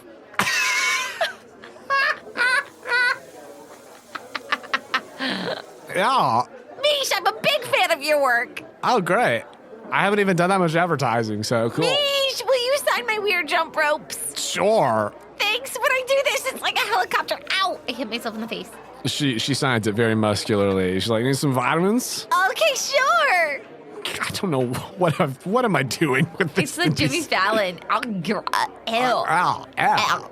Yeah. Mish, I'm a big fan of your work. Oh, great. I haven't even done that much advertising, so cool. Mish, will you sign my weird jump ropes? Sure. Thanks. When I do this, it's like a helicopter. Ow! I hit myself in the face. She signs it very muscularly. She's like, "Need some vitamins?" Okay, sure. I don't know what am I doing with this? It's the Jimmy Fallon. Ew. Ow, ow.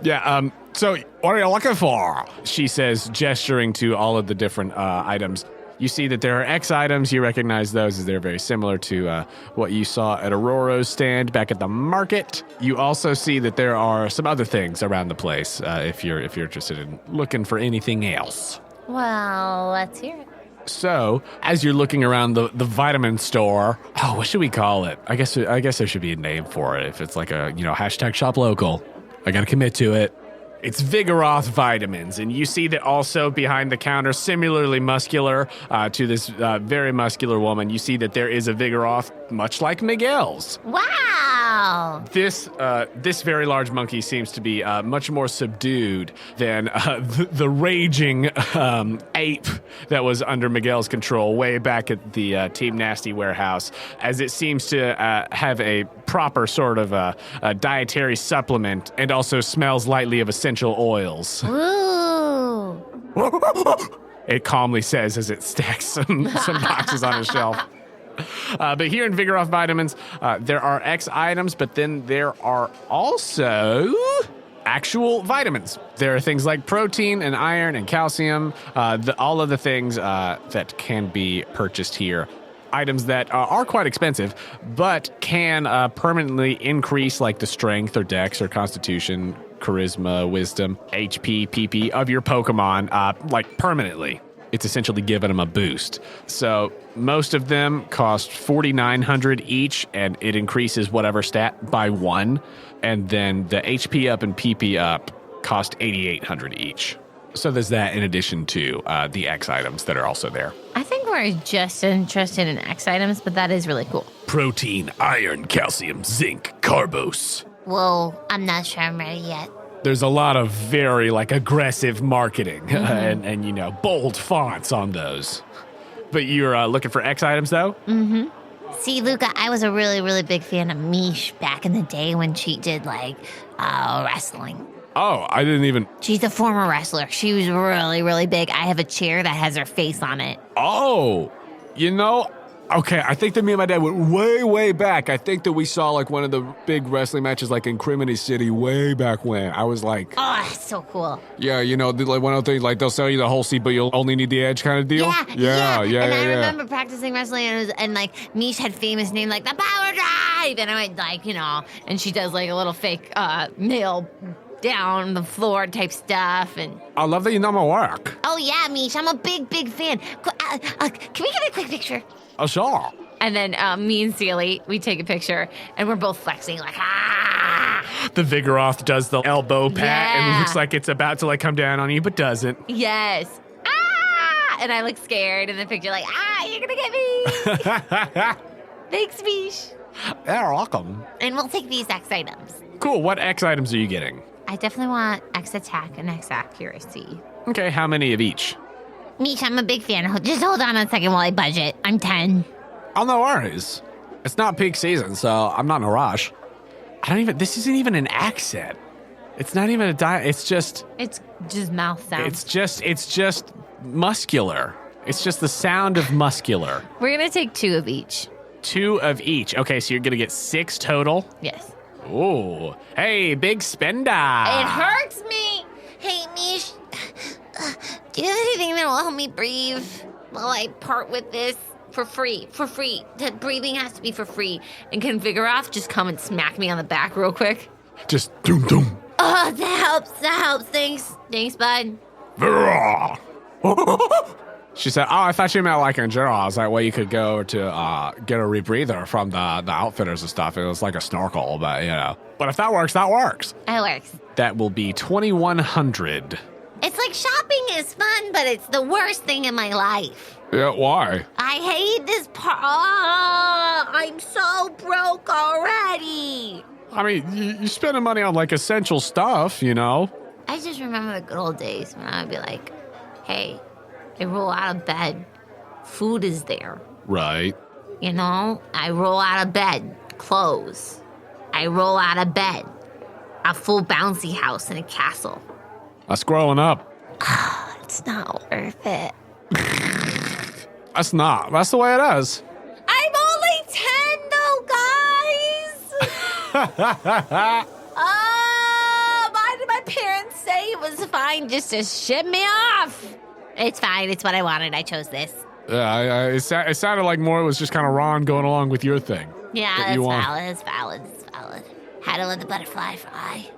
Yeah, so what are you looking for? She says, gesturing to all of the different items. You see that there are X items. You recognize those as they're very similar to what you saw at Aurora's stand back at the market. You also see that there are some other things around the place if you're interested in looking for anything else. Well, let's hear it. So, as you're looking around the vitamin store, what should we call it? I guess there should be a name for it. If it's like a, hashtag shop local, I gotta commit to it. It's Vigoroth Vitamins, and you see that also behind the counter, similarly muscular to this very muscular woman, you see that there is a Vigoroth, much like Miguel's. Wow. This very large monkey seems to be much more subdued than the raging ape that was under Miguel's control way back at the Team Nasty warehouse, as it seems to have a proper sort of a dietary supplement and also smells lightly of essential oils. Ooh. It calmly says as it stacks some boxes on a shelf. But here in Vigoroth Vitamins, there are X items, but then there are also actual vitamins. There are things like protein and iron and calcium, all of the things that can be purchased here. Items that are quite expensive, but can permanently increase like the strength or dex or constitution, charisma, wisdom, HP, PP of your Pokemon, like permanently. It's essentially giving them a boost. So most of them cost 4,900 each, and it increases whatever stat by 1. And then the HP up and PP up cost 8,800 each. So there's that in addition to the X items that are also there. I think we're just interested in X items, but that is really cool. Protein, iron, calcium, zinc, carbos. Whoa, I'm not sure I'm ready yet. There's a lot of very like aggressive marketing and you know, bold fonts on those. But you're looking for X items though? Mm-hmm. See, Luca, I was a really, really big fan of Mish back in the day when she did, like, wrestling. Oh, I didn't even... She's a former wrestler. She was really, really big. I have a chair that has her face on it. Oh, you know... Okay, I think that me and my dad went way, way back. I think that we saw like one of the big wrestling matches like in City way back when. I was like... Oh, that's so cool. Yeah, you know, like one of the things, like they'll sell you the whole seat, but you'll only need the edge kind of deal? Yeah. And I remember practicing wrestling and like, Mish had famous name like the Power Drive. And I went like, you know, and she does like a little fake nail down the floor type stuff. And I love that you know my work. oh, yeah, Mish, I'm a big, big fan. Can we get a quick picture? Oh, sure. And then me and Sealy, we take a picture, and we're both flexing like, The Vigoroth does the elbow pat and Yeah. it looks like it's about to like come down on you, but doesn't. yes. And I look scared in the picture like, you're gonna get me. Thanks, Mish. They're welcome. And we'll take these X items. Cool. What X items are you getting? I definitely want X attack and X accuracy. Okay, how many of each? Mish, I'm a big fan. Just hold on a second while I budget. I'm 10. Oh, no worries. It's not peak season, so I'm not in a rush. This isn't even an accent. It's not even it's just mouth sounds. it's just muscular. It's just the sound of muscular. We're gonna take 2 of each. 2 of each. Okay, so you're gonna get 6 total? Yes. Ooh. Hey, big spender. It hurts me. Hey, Mish, do you have anything that will help me breathe while I part with this? For free. The breathing has to be for free. And can Vigoroth just come and smack me on the back real quick? Just doom doom. Oh, that helps. Thanks, bud. She said, oh, I thought you meant like in general. I was like, well, you could go to get a rebreather from the outfitters and stuff. It was like a snorkel, but, you know. But if that works, that works. It works. That will be 2,100. It's like shopping is fun, but it's the worst thing in my life. Yeah, why? I hate this part. Oh, I'm so broke already. I mean, you're spending money on like essential stuff, you know? I just remember the good old days when I would be like, hey, I roll out of bed. Food is there. Right. You know, I roll out of bed. Clothes. I roll out of bed. A full bouncy house and a castle. That's growing up. It's not worth it. That's not. That's the way it is. I'm only 10 though, guys. Why did my parents say it was fine just to ship me off? It's fine. It's what I wanted. I chose this. Yeah, it sounded like more it was just kind of Ron going along with your thing. Yeah, that that's you want. valid. It's valid. Had to let the butterfly fly.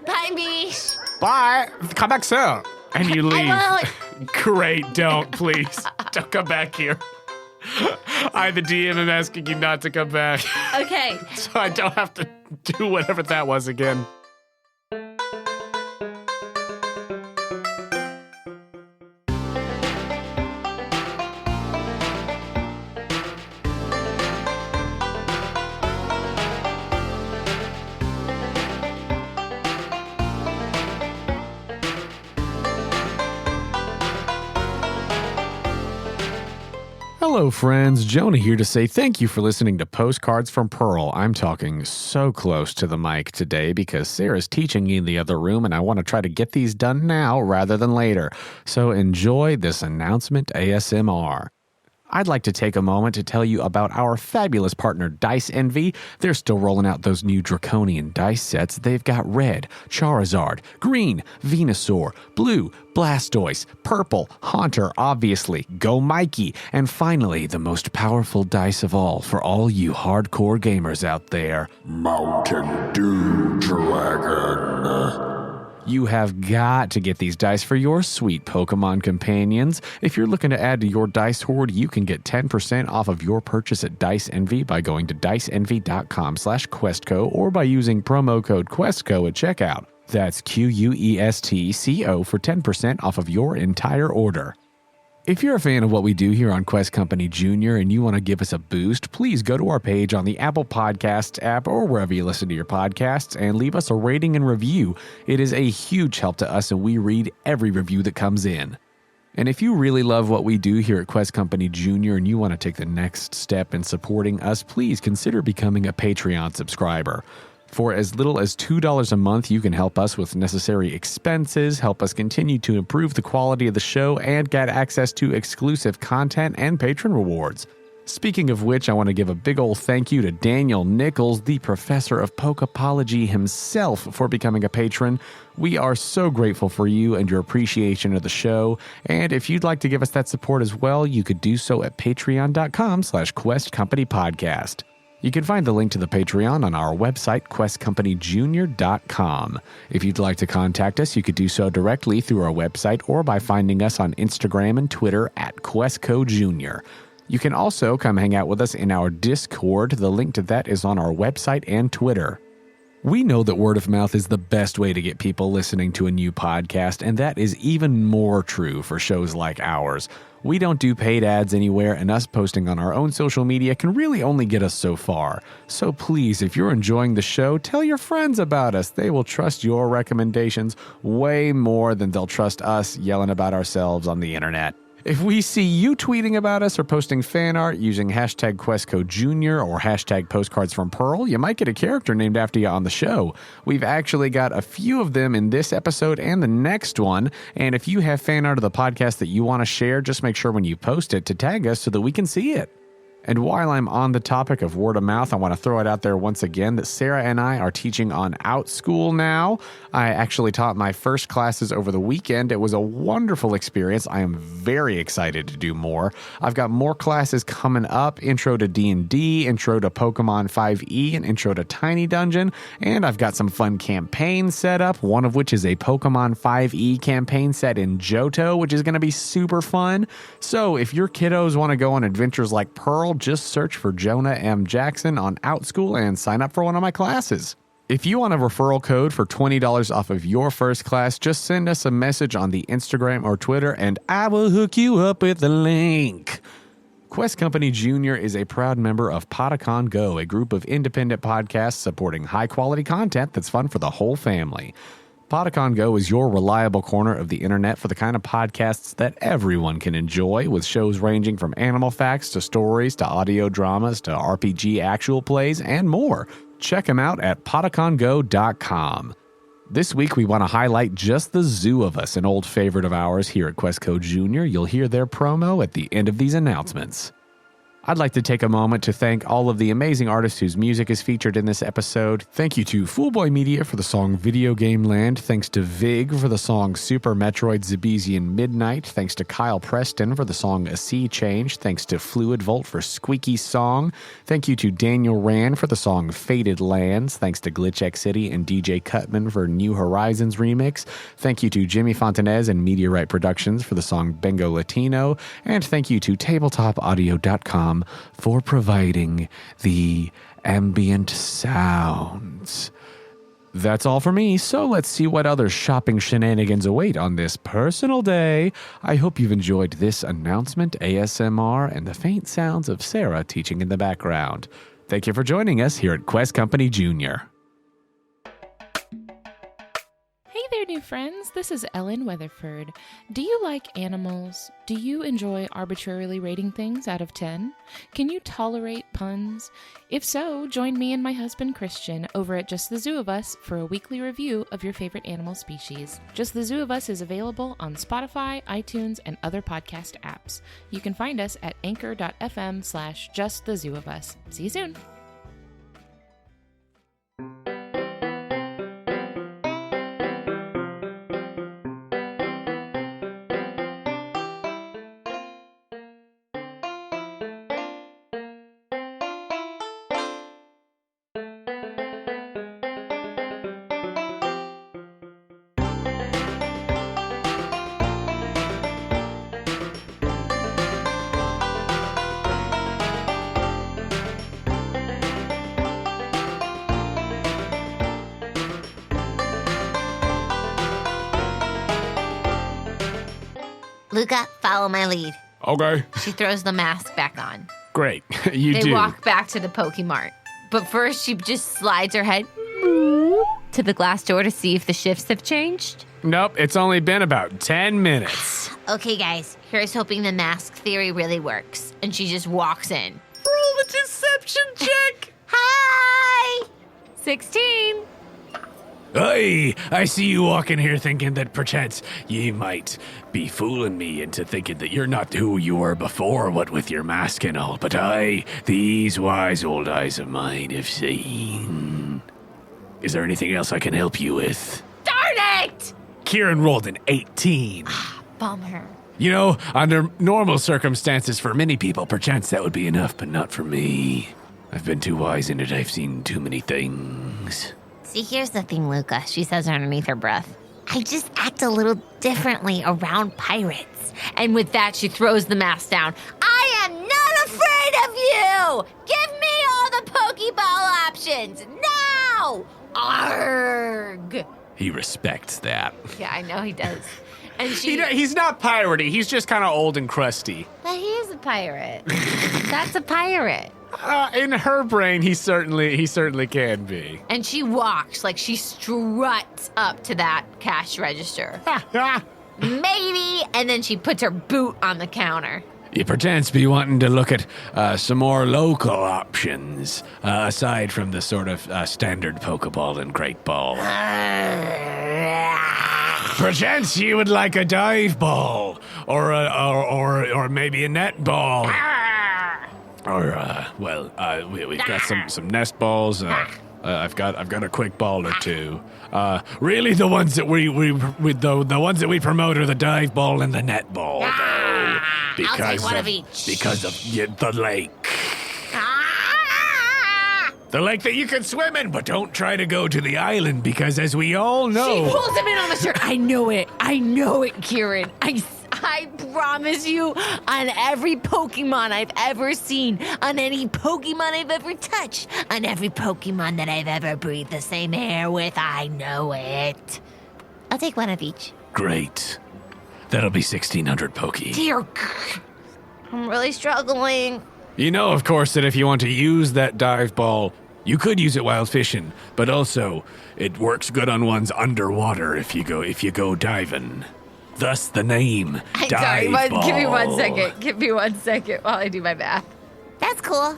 Bye, Mish. Bye. Come back soon. And you leave. I Great. Don't, please. Don't come back here. I, the DM, am asking you not to come back. Okay. So I don't have to do whatever that was again. Hello, friends. Jonah here to say thank you for listening to Postcards from Pearl. I'm talking so close to the mic today because Sarah's teaching me in the other room, and I want to try to get these done now rather than later. So enjoy this announcement ASMR. I'd like to take a moment to tell you about our fabulous partner, Dice Envy. They're still rolling out those new Draconian dice sets. They've got red, Charizard, green, Venusaur, blue, Blastoise, purple, Haunter, obviously, Go Mikey, and finally, the most powerful dice of all for all you hardcore gamers out there, Mountain Dew Dragon. You have got to get these dice for your sweet Pokemon companions. If you're looking to add to your dice hoard, you can get 10% off of your purchase at Dice Envy by going to diceenvy.com/questco or by using promo code QuestCo at checkout. That's QUESTCO for 10% off of your entire order. If you're a fan of what we do here on Quest Company Jr. and you want to give us a boost, please go to our page on the Apple Podcasts app or wherever you listen to your podcasts and leave us a rating and review. It is a huge help to us and we read every review that comes in. And if you really love what we do here at Quest Company Jr. and you want to take the next step in supporting us, please consider becoming a Patreon subscriber. For as little as $2 a month, you can help us with necessary expenses, help us continue to improve the quality of the show, and get access to exclusive content and patron rewards. Speaking of which, I want to give a big ol' thank you to Daniel Nichols, the professor of Pokapology himself, for becoming a patron. We are so grateful for you and your appreciation of the show. And if you'd like to give us that support as well, you could do so at patreon.com/questcompanypodcast. You can find the link to the Patreon on our website, questcompanyjr.com. If you'd like to contact us, you could do so directly through our website or by finding us on Instagram and Twitter at QuestcoJr. You can also come hang out with us in our Discord. The link to that is on our website and Twitter. We know that word of mouth is the best way to get people listening to a new podcast, and that is even more true for shows like ours. We don't do paid ads anywhere, and us posting on our own social media can really only get us so far. So please, if you're enjoying the show, tell your friends about us. They will trust your recommendations way more than they'll trust us yelling about ourselves on the internet. If we see you tweeting about us or posting fan art using hashtag QuestcoJr or hashtag Postcards from Pearl, you might get a character named after you on the show. We've actually got a few of them in this episode and the next one, and if you have fan art of the podcast that you want to share, just make sure when you post it to tag us so that we can see it. And while I'm on the topic of word of mouth, I want to throw it out there once again that Sarah and I are teaching on OutSchool now. I actually taught my first classes over the weekend. It was a wonderful experience. I am very excited to do more. I've got more classes coming up, Intro to D&D, Intro to Pokemon 5e, and Intro to Tiny Dungeon. And I've got some fun campaigns set up, one of which is a Pokemon 5e campaign set in Johto, which is going to be super fun. So if your kiddos want to go on adventures like Pearl, just search for Jonah M. Jackson on OutSchool and sign up for one of my classes. If you want a referral code for $20 off of your first class, just send us a message on the Instagram or Twitter and I will hook you up with the link. Quest Company Jr. is a proud member of Pokémon Go, a group of independent podcasts supporting high-quality content that's fun for the whole family. Pokémon Go is your reliable corner of the internet for the kind of podcasts that everyone can enjoy, with shows ranging from animal facts to stories to audio dramas to RPG actual plays and more. Check them out at PokémonGo.com. This week we want to highlight Just the Zoo of Us, an old favorite of ours here at QuestCo Jr. You'll hear their promo at the end of these announcements. I'd like to take a moment to thank all of the amazing artists whose music is featured in this episode. Thank you to FoolBoyMedia for the song Video Game Land. Thanks to Vig for the song Super Metroid Zebesian Midnight. Thanks to Kyle Preston for the song A Sea Change. Thanks to Fluidvolt for Squeaky's song. Thank you to Daniel Rand for the song Faded Lands. Thanks to GlitchxCity and DJ Cutman for New Horizons remix. Thank you to Jimmy Fontanez and Meteorite Productions for the song Bengo Latino. And thank you to TabletopAudio.com for providing the ambient sounds. That's all for me, so let's see what other shopping shenanigans await on this personal day. I hope you've enjoyed this announcement, ASMR, and the faint sounds of Sarah teaching in the background. Thank you for joining us here at Quest Company Jr. Hey there, new friends. This is Ellen Weatherford. Do you like animals? Do you enjoy arbitrarily rating things out of 10? Can you tolerate puns? If so, join me and my husband Christian over at Just the Zoo of Us for a weekly review of your favorite animal species. Just the Zoo of Us is available on Spotify, iTunes, and other podcast apps. You can find us at anchor.fm/justthezooofus. See you soon. Luca, follow my lead. Okay. She throws the mask back on. Great. You They do. walk back to the Pokemart. But first, she just slides her head to the glass door to see if the shifts have changed. Nope, it's only been about 10 minutes. Okay, guys, here's hoping the mask theory really works. And she just walks in. Roll the deception check. Hi! 16. Hey, I see you walking here thinking that perchance ye might be fooling me into thinking that you're not who you were before, what with your mask and all. But these wise old eyes of mine have seen. Is there anything else I can help you with? Darn it! Kieran rolled an 18. Bummer. You know, under normal circumstances for many people, perchance that would be enough, but not for me. I've been too wise in it. I've seen too many things. See, here's the thing, Luca, she says underneath her breath. I just act a little differently around pirates. And with that, she throws the mask down. I am not afraid of you! Give me all the Pokeball options, now! Arg! He respects that. Yeah, I know he does. And she... He's not piratey. He's just kind of old and crusty. But he is a pirate. That's a pirate. In her brain, he certainly can be. And she walks, like she struts up to that cash register. Maybe, and then she puts her boot on the counter. You perchance be wanting to look at some more local options, aside from the sort of standard Pokeball and Great Ball. Perchance you would like a dive ball, or maybe a net ball. Or, We've got some nest balls. I've got a quick ball or two. really, the ones that the ones that we promote are the dive ball and the net ball, though, I'll take one of each. because of the lake. The lake that you can swim in, but don't try to go to the island because, as we all know, She pulls him in on the shirt. I know it, Kieran. I promise you, on every Pokemon I've ever seen, on any Pokemon I've ever touched, on every Pokemon that I've ever breathed the same air with, I know it. I'll take one of each. great. That'll be 1,600 Poke. Dear God, I'm really struggling. You know, of course, that if you want to use that dive ball, you could use it while fishing, but also it works good on ones underwater if you go diving. Thus the name, I'm dive sorry, ball. give me 1 second. Give me 1 second while I do my math. That's cool.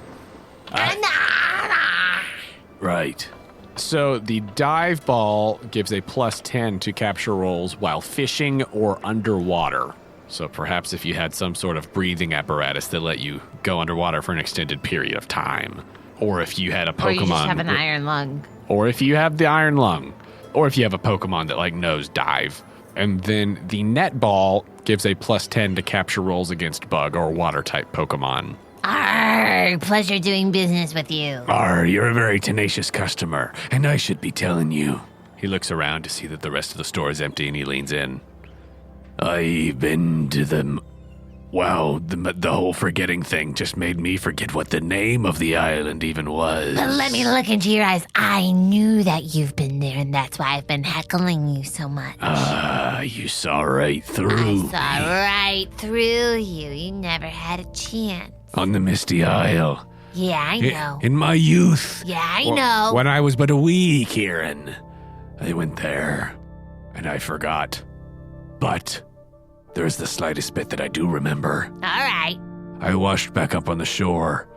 Right. So the dive ball gives a +10 to capture rolls while fishing or underwater. So perhaps if you had some sort of breathing apparatus that let you go underwater for an extended period of time. Or if you had a Pokemon. Or you just have an iron lung. Or if you have the iron lung. Or if you have a Pokemon that knows dive. And then the net ball gives a +10 to capture rolls against bug or water type Pokemon. Arr, pleasure doing business with you. You're a very tenacious customer, and I should be telling you. He looks around to see that the rest of the store is empty, and he leans in. I've been to them. Wow, the whole forgetting thing just made me forget what the name of the island even was. But let me look into your eyes. I knew that you've been there, and that's why I've been heckling you so much. You saw right through I saw right through you. You never had a chance. on the Misty Isle. Yeah, I know. In my youth. Yeah, I know. When I was but a wee Kieran. I went there. and I forgot. But there's the slightest bit that I do remember. All right. I washed back up on the shore,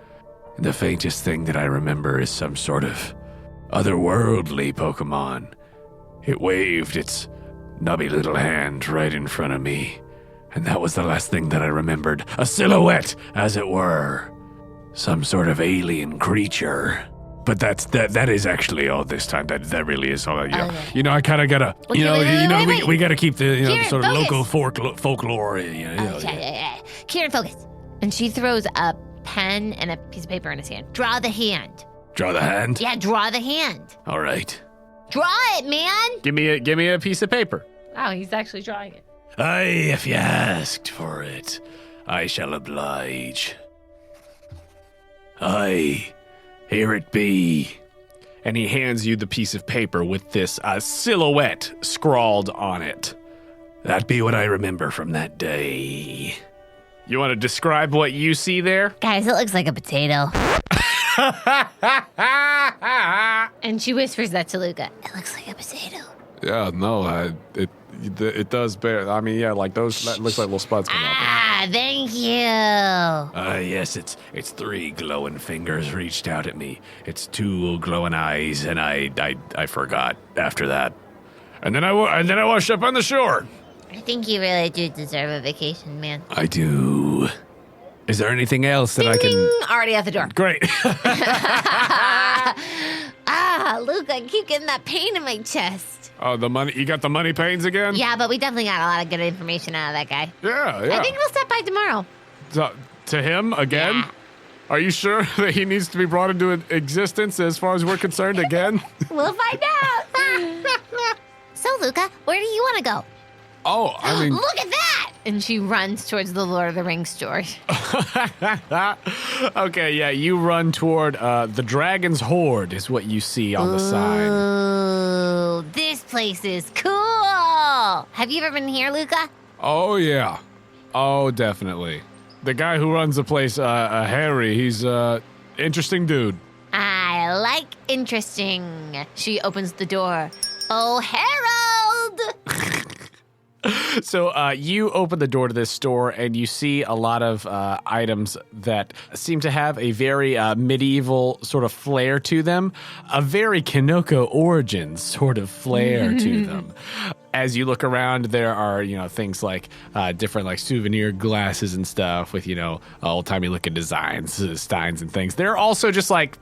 and the faintest thing that I remember is some sort of otherworldly Pokemon. It waved its nubby little hand right in front of me, and that was the last thing that I remembered. A silhouette, as it were. Some sort of alien creature. But that is actually all this time. That really is all. Yeah. Okay. You know, I kind of gotta. Wait. We gotta keep the Kieran, sort of focus. local folklore. Kieran, focus. And she throws a pen and a piece of paper in his hand. Draw the hand. Draw the hand. Yeah, draw the hand. All right. Draw it, man. Give me a piece of paper. Wow, he's actually drawing it. Aye, if you asked for it, I shall oblige. Aye, here it be. And he hands you the piece of paper with this silhouette scrawled on it. That be what I remember from that day. You want to describe what you see there? Guys, it looks like a potato. And she whispers that to Luca. It looks like a potato. Yeah, no, it does bear. I mean, yeah, like those. That looks like little spots coming off. Ah, thank you. Yes, it's 3 glowing fingers reached out at me. It's 2 glowing eyes, and I forgot after that. And then I washed up on the shore. I think you really do deserve a vacation, man. I do. Is there anything else that I can? Already at the door. Great. Luca, I keep getting that pain in my chest. Oh, the money. You got the money pains again? Yeah, but we definitely got a lot of good information out of that guy. Yeah. I think we'll stop by tomorrow. To him again? Yeah. Are you sure that he needs to be brought into existence as far as we're concerned again? We'll find out. So, Luca, where do you want to go? Oh, I mean, Look at that! And she runs towards the Lord of the Rings store. okay, yeah, you run toward the Dragon's Hoard is what you see on the sign. Ooh, this place is cool. Have you ever been here, Luca? Oh yeah, oh definitely. The guy who runs the place, Harry, he's interesting dude. I like interesting. She opens the door. Oh, Harold! So you open the door to this store and you see a lot of items that seem to have a very medieval sort of flair to them, a very Kanoko Origins sort of flair to them. As you look around, there are, things like different like souvenir glasses and stuff with, old-timey looking designs, steins and things. There are also just like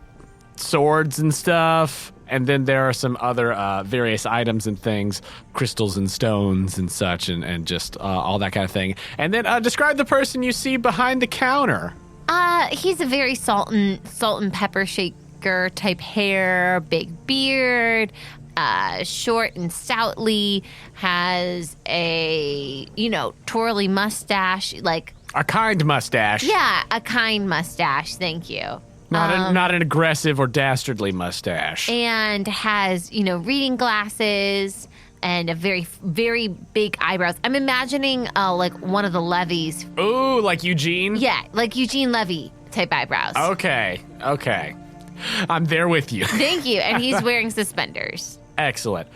swords and stuff. And then there are some other various items and things, crystals and stones and such, and just all that kind of thing. And then describe the person you see behind the counter. He's a very salt and pepper shaker type hair, big beard, short and stoutly, has a, twirly mustache, like... A kind mustache. Yeah, a kind mustache, thank you. Not an aggressive or dastardly mustache. And has, reading glasses and a very, very big eyebrows. I'm imagining like one of the Levies. Ooh, like Eugene? Yeah, like Eugene Levy type eyebrows. Okay. I'm there with you. Thank you. And he's wearing suspenders. Excellent.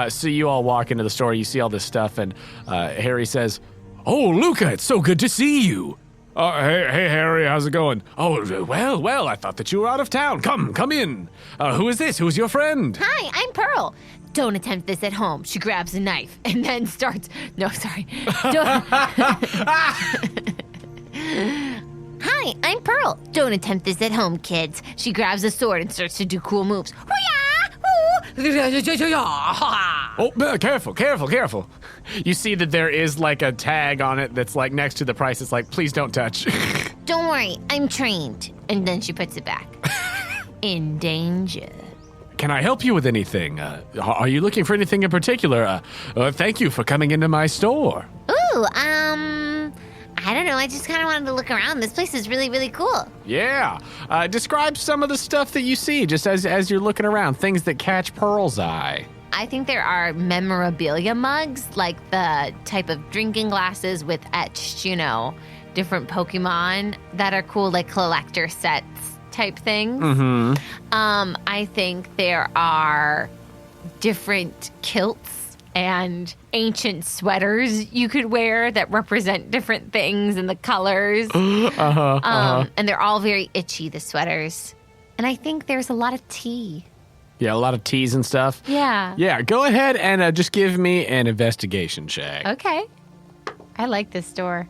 So you all walk into the store, you see all this stuff, and Harry says, "Oh, Luca, it's so good to see you. Hey, Harry, how's it going? Oh, well, I thought that you were out of town. Come in. Who is this? Who's your friend?" Hi, I'm Pearl. Don't attempt this at home. She grabs a knife and then starts... No, sorry. Hi, I'm Pearl. Don't attempt this at home, kids. She grabs a sword and starts to do cool moves. Oh, careful. You see that there is like a tag on it that's like next to the price. It's like, please don't touch. Don't worry, I'm trained. And then she puts it back. In danger. Can I help you with anything? Are you looking for anything in particular? Thank you for coming into my store. Ooh, I don't know. I just kind of wanted to look around. This place is really, really cool. Yeah. Describe some of the stuff that you see just as you're looking around, things that catch Pearl's eye. I think there are memorabilia mugs, like the type of drinking glasses with etched, different Pokemon that are cool, like collector sets type things. Mm-hmm. I think there are different kilts and ancient sweaters you could wear that represent different things and the colors. And they're all very itchy, the sweaters. And I think there's a lot of tea. Yeah, a lot of teas and stuff. Yeah. Yeah, go ahead and just give me an investigation check. Okay. I like this store.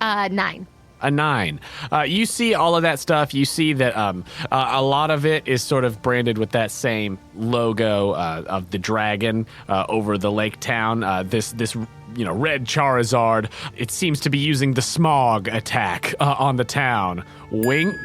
9. A 9. You see all of that stuff. You see that a lot of it is sort of branded with that same logo of the dragon over the lake town. This red Charizard. It seems to be using the smog attack on the town. Wink.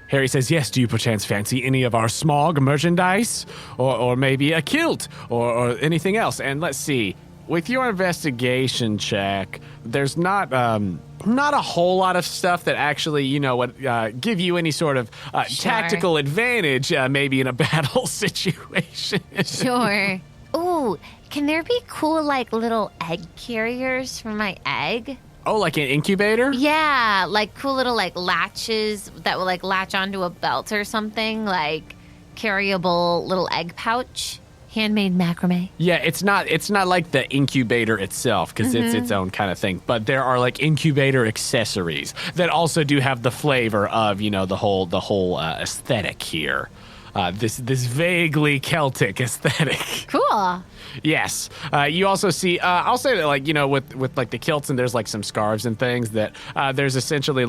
Harry says, yes, do you perchance fancy any of our smog merchandise? Or maybe a kilt or anything else? And let's see. With your investigation check, there's not a whole lot of stuff that actually, would give you any sort of tactical advantage, maybe in a battle situation. Sure. Ooh, can there be cool, little egg carriers for my egg? Oh, like an incubator? Yeah, cool little, latches that will, latch onto a belt or something, carryable little egg pouch. Handmade macrame. Yeah, it's not like the incubator itself because it's its own kind of thing. But there are incubator accessories that also do have the flavor of the whole aesthetic here. This vaguely Celtic aesthetic. Cool. Yes. You also see, I'll say that, with the kilts and there's, some scarves and things that there's essentially,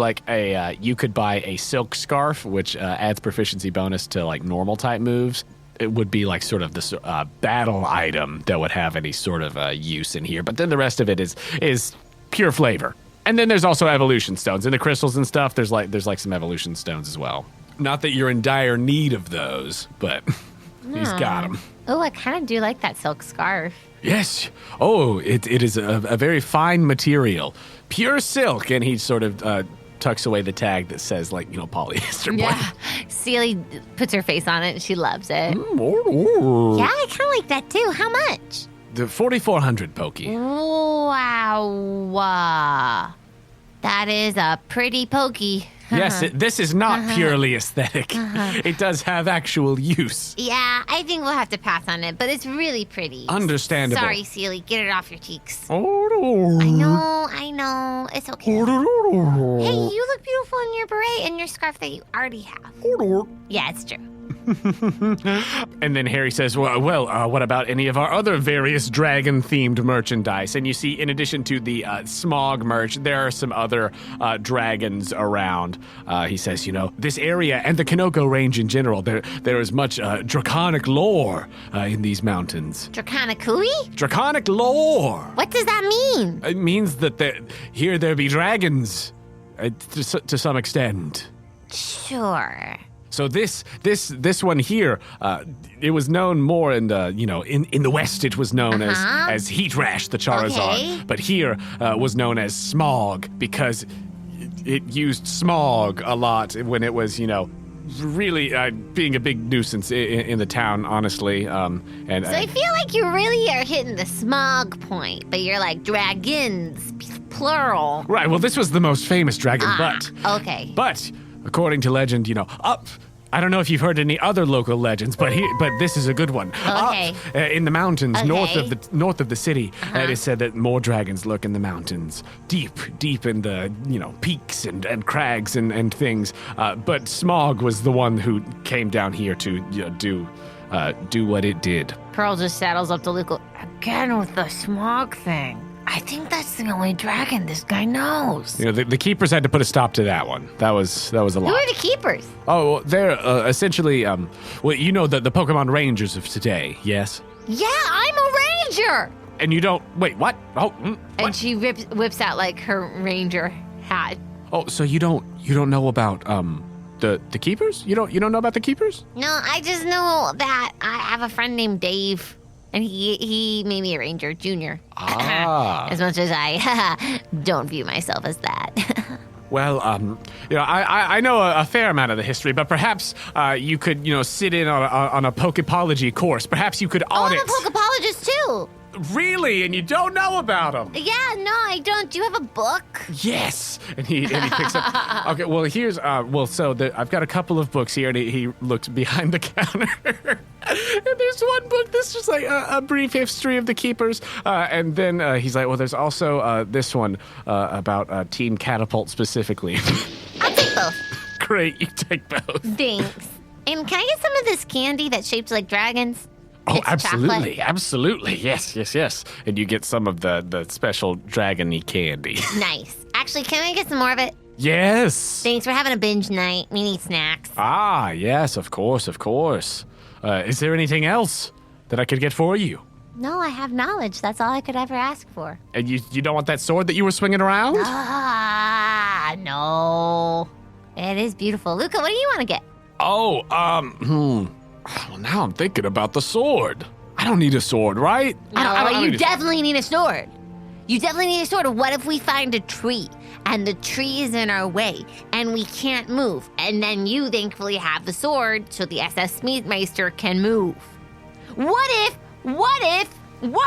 you could buy a silk scarf, which adds proficiency bonus to, normal type moves. It would be, sort of this battle item that would have any sort of use in here. But then the rest of it is pure flavor. And then there's also evolution stones. In the crystals and stuff, there's some evolution stones as well. Not that you're in dire need of those, but he's got them. Oh, I kind of do like that silk scarf. Yes. Oh, it is a very fine material. Pure silk. And he sort of tucks away the tag that says, polyester. Yeah. Celie puts her face on it and she loves it. Ooh. Yeah, I kind of like that too. How much? The 4,400 Pokey. Wow. That is a pretty pokey. Yes, this is not purely aesthetic. It does have actual use. Yeah, I think we'll have to pass on it, but it's really pretty. Understandable. Sorry, Celie. Get it off your cheeks. Oh. I know. It's okay. Hey, you look beautiful in your beret and your scarf that you already have. Yeah, it's true. And then Harry says, well, what about any of our other various dragon-themed merchandise? And you see, in addition to the smog merch, there are some other dragons around. He says, this area and the Kanoko range in general, there is much draconic lore in these mountains. Draconicui? Draconic lore! What does that mean? It means that here there be dragons, to some extent. Sure. So this one here, it was known more in the in the West. It was known as Heat Rash, the Charizard, Okay. but here was known as Smog because it used smog a lot when it was really being a big nuisance in the town. Honestly, and So I feel like you really are hitting the smog point, but you're like dragons, plural. right. Well, this was the most famous dragon, Okay. but according to legend, I don't know if you've heard any other local legends, but this is a good one. Okay. Up in the mountains Okay. north of the city, it is said that more dragons lurk in the mountains, deep in the peaks and crags and things. But Smog was the one who came down here to do what it did. Pearl just saddles up to Luca. Again with the smog thing. I think that's the only dragon this guy knows. The keepers had to put a stop to that one. That was a lot. Who are the keepers? Oh, they're essentially the Pokemon Rangers of today. Yes. Yeah, I'm a ranger. And you don't wait. What? Oh, And what? she whips out her ranger hat. Oh, so you don't know about the keepers? You don't know about the keepers? No, I just know that I have a friend named Dave, and he made me a ranger junior. Ah. As much as I don't view myself as that. Well, I know a fair amount of the history, but perhaps you could sit in on a Pokepology course. Perhaps you could audit. I'm a Pokepologist too. Really? And you don't know about them? Yeah, no, I don't. Do you have a book? Yes. And he picks up. Okay, well, here's, I've got a couple of books here, and he looks behind the counter. And there's one book that's just like a brief history of the Keepers. And then he's like, well, there's also this one about Team Catapult specifically. I'll take both. Great, you take both. Thanks. And can I get some of this candy that's shaped like dragons? Oh, It's absolutely, chocolate. absolutely. Yes. And you get some of the special dragony candy. Nice. Actually, can I get some more of it? Yes. Thanks, we're having a binge night. We need snacks. Ah, yes, of course. Is there anything else that I could get for you? No, I have knowledge. That's all I could ever ask for. And you don't want that sword that you were swinging around? Ah, no. It is beautiful. Luca, what do you want to get? Oh, well, now I'm thinking about the sword. I don't need a sword, right? I don't You need a- definitely need a sword. You definitely need a sword. What if we find a tree and the tree is in our way and we can't move? And then you thankfully have the sword so the SS Smithmeister can move. What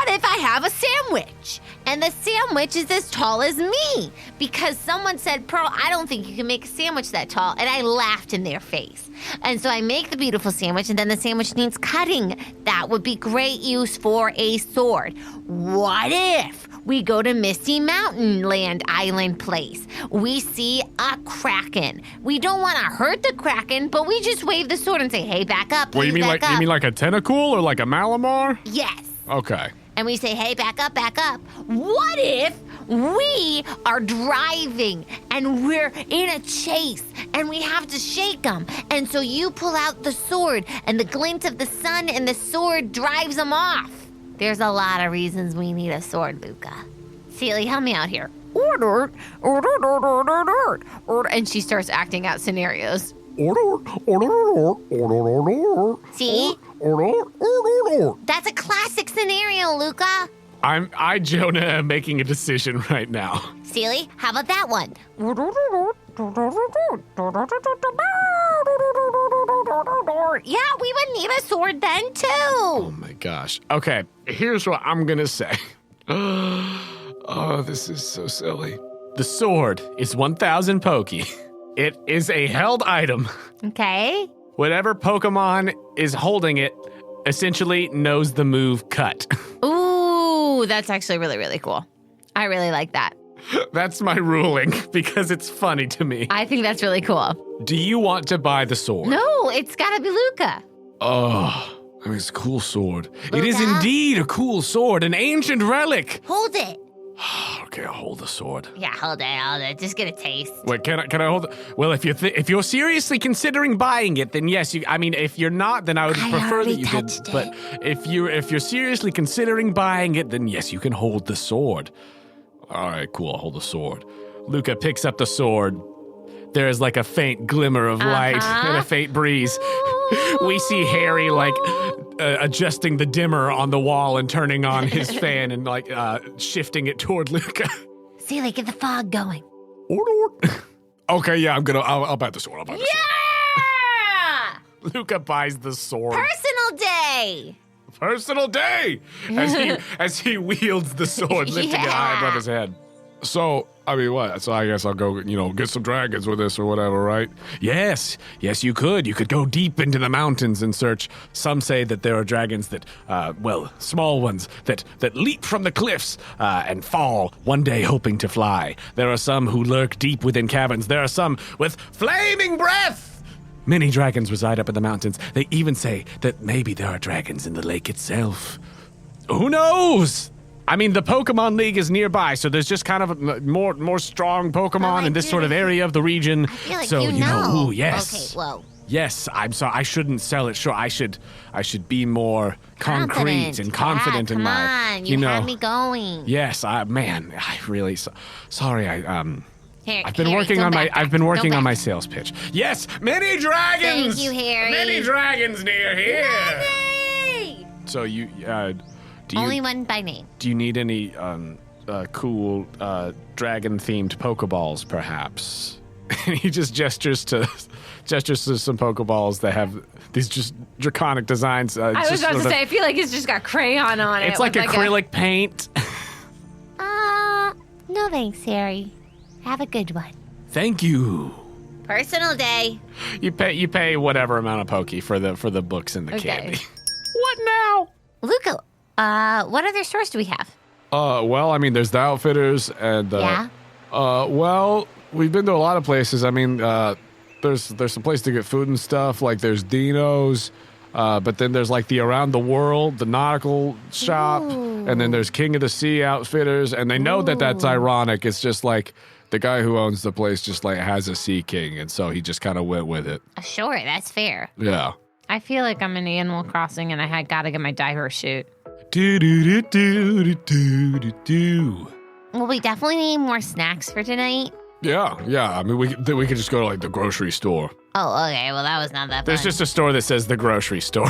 if I have a sandwich and the sandwich is as tall as me? Because someone said, Pearl, I don't think you can make a sandwich that tall. And I laughed in their face. And so I make the beautiful sandwich and then the sandwich needs cutting. That would be great use for a sword. What if we go to Misty Mountain Land Island Place? We see a kraken. We don't want to hurt the kraken, but we just wave the sword and say, hey, back up, Well, please back up. you mean like a tentacle or like a Malamar? Yes. Okay. And we say, hey, back up, back up. What if we are driving and we're in a chase and we have to shake them? And so you pull out the sword and the glint of the sun and the sword drives them off. There's a lot of reasons we need a sword, Luca. Celie, help me out here. And she starts acting out scenarios. See? That's a classic scenario, Luca. I Jonah am making a decision right now. Celie, how about that one? Yeah, we would need a sword then too. Oh my gosh. Okay, here's what I'm gonna say. Oh, this is so silly. The sword is 1,000 Poke. It is a held item. Okay. Whatever Pokemon is holding it essentially knows the move cut. Ooh, that's actually really, really cool. I really like that. That's my ruling because it's funny to me. I think that's really cool. Do you want to buy the sword? No, it's gotta be Luca. Oh, I mean, it's a cool sword. It is Luca? indeed a cool sword, an ancient relic. Hold it. Okay, I'll hold the sword. Yeah, hold it. Just get a taste. Wait, can I hold it? Well, if you're seriously considering buying it, then yes. If you're not, then I would prefer that already you did. touched it. But if you're seriously considering buying it, then yes, you can hold the sword. All right, cool. I'll hold the sword. Luca picks up the sword. There is like a faint glimmer of light and a faint breeze. We see Harry adjusting the dimmer on the wall and turning on his fan and shifting it toward Luca. Celie, get the fog going. Okay, yeah, I'll buy the sword. I'll buy the Yeah! sword. Luca buys the sword. Personal day. Personal day as he wields the sword, lifting it high above his head. So, I mean, what? So I guess I'll go, get some dragons with this or whatever, right? Yes, you could. You could go deep into the mountains and search. Some say that there are dragons that, small ones that leap from the cliffs and fall, one day hoping to fly. There are some who lurk deep within caverns. There are some with flaming breath. Many dragons reside up in the mountains. They even say that maybe there are dragons in the lake itself. Who knows? I mean, the Pokémon League is nearby, so there's just kind of more strong Pokemon in this sort of area of the region. I feel like so you know. Ooh, yes. Okay, whoa. Yes, I'm sorry. I shouldn't sell it short. I should be more concrete and confident in my. Come on, you had me going. Yes, I really sorry. I've been Harry, working don't on my. backtrack. I've been working Don't on my backtrack. sales pitch. Yes, many dragons. Thank you, Harry. Many dragons near here. Hey! So do you? Only one by name. Do you need any cool dragon-themed Pokeballs, perhaps? And he just gestures to some Pokeballs that have these just draconic designs. I was about to say, I feel like it's just got crayon on it. It's like acrylic paint. No thanks, Harry. Have a good one. Thank you. Personal day. You pay whatever amount of Poke for the books and the candy. What now? Luca, what other stores do we have? Well, I mean, there's the Outfitters and Yeah? well, we've been to a lot of places. I mean, there's some place to get food and stuff. Like there's Dino's, but then there's like the Around the World, the nautical shop, and then there's King of the Sea Outfitters. And they know that that's ironic. It's just like the guy who owns the place just like has a Sea King, and so he just kind of went with it. Sure, that's fair. Yeah. I feel like I'm in Animal Crossing and I gotta get my diver shoot. Do do do do do do do. Well, we definitely need more snacks for tonight. Yeah. I mean, we could just go to like the grocery store. Oh, okay. Well, that was not that There's fun. just a store that says the grocery store.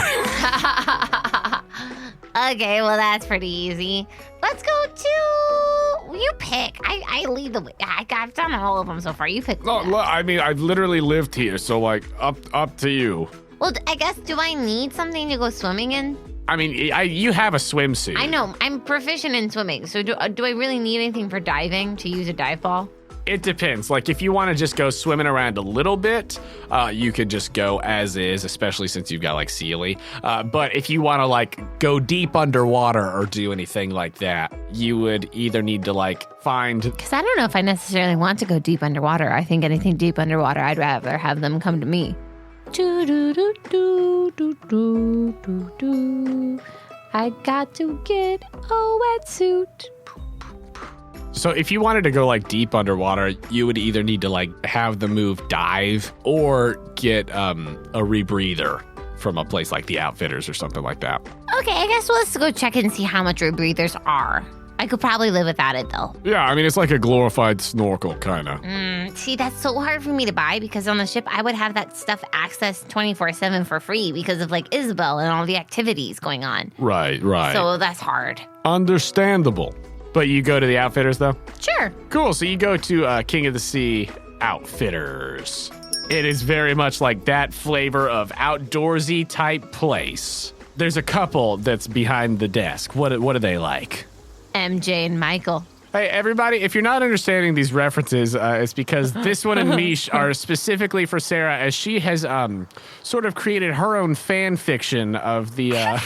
Okay, well, that's pretty easy. Let's go to... You pick. I lead the way. I've done all of them so far. You pick. No, look, I mean, I've literally lived here, so like, up to you. Well, I guess, do I need something to go swimming in? I mean, you have a swimsuit. I know. I'm proficient in swimming. So do I really need anything for diving to use a dive ball? It depends. Like, if you want to just go swimming around a little bit, you could just go as is, especially since you've got, like, Sealy. But if you want to, like, go deep underwater or do anything like that, you would either need to, like, find... Because I don't know if I necessarily want to go deep underwater. I think anything deep underwater, I'd rather have them come to me. Do do do do do do do do. I got to get a wetsuit. So if you wanted to go, like, deep underwater, you would either need to, like, have the move dive or get a rebreather from a place like the Outfitters or something like that. Okay, I guess let's go check and see how much rebreathers are. I could probably live without it, though. Yeah, I mean, it's like a glorified snorkel, kind of. See, that's so hard for me to buy because on the ship, I would have that stuff accessed 24/7 for free because of, like, Isabel and all the activities going on. Right. So that's hard. Understandable. But you go to the Outfitters, though? Sure. Cool. So you go to King of the Sea Outfitters. It is very much like that flavor of outdoorsy type place. There's a couple that's behind the desk. What are they like? MJ and Michael. Hey, everybody, if you're not understanding these references, it's because this one and Mish are specifically for Sarah, as she has sort of created her own fan fiction of the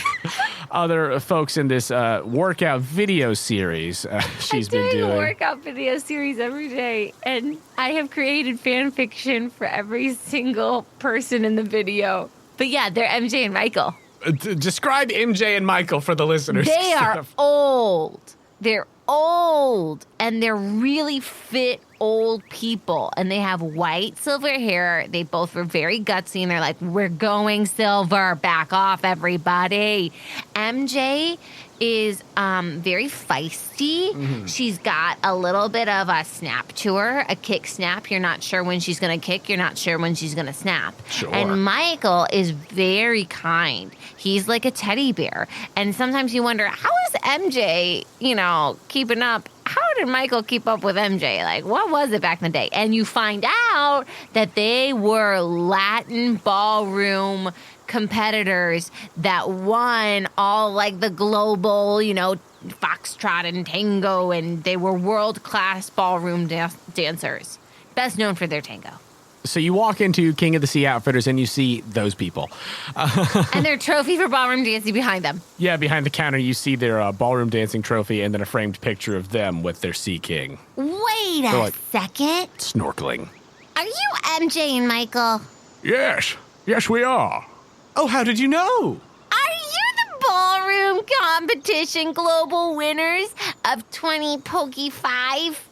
other folks in this workout video series she's been doing. I'm doing a workout video series every day, and I have created fan fiction for every single person in the video. But yeah, they're MJ and Michael. Describe MJ and Michael for the listeners. They are old. They're old, and they're really fit old people, and they have white silver hair. They both were very gutsy, and they're like, we're going silver. Back off, everybody. MJ is very feisty. Mm-hmm. She's got a little bit of a snap to her, a kick snap. You're not sure when she's going to kick. You're not sure when she's going to snap. Sure. And Michael is very kind. He's like a teddy bear. And sometimes you wonder, how is MJ, keeping up? How did Michael keep up with MJ? Like, what was it back in the day? And you find out that they were Latin ballroom competitors that won all, like, the global, foxtrot and tango, and they were world-class ballroom dancers. Best known for their tango. So you walk into King of the Sea Outfitters and you see those people. And their trophy for ballroom dancing behind them. Yeah, behind the counter you see their ballroom dancing trophy and then a framed picture of them with their Sea King. Wait a second. Snorkeling. Are you MJ and Michael? Yes, we are. Oh, how did you know? Are you the ballroom competition global winners of 20 Poke 5?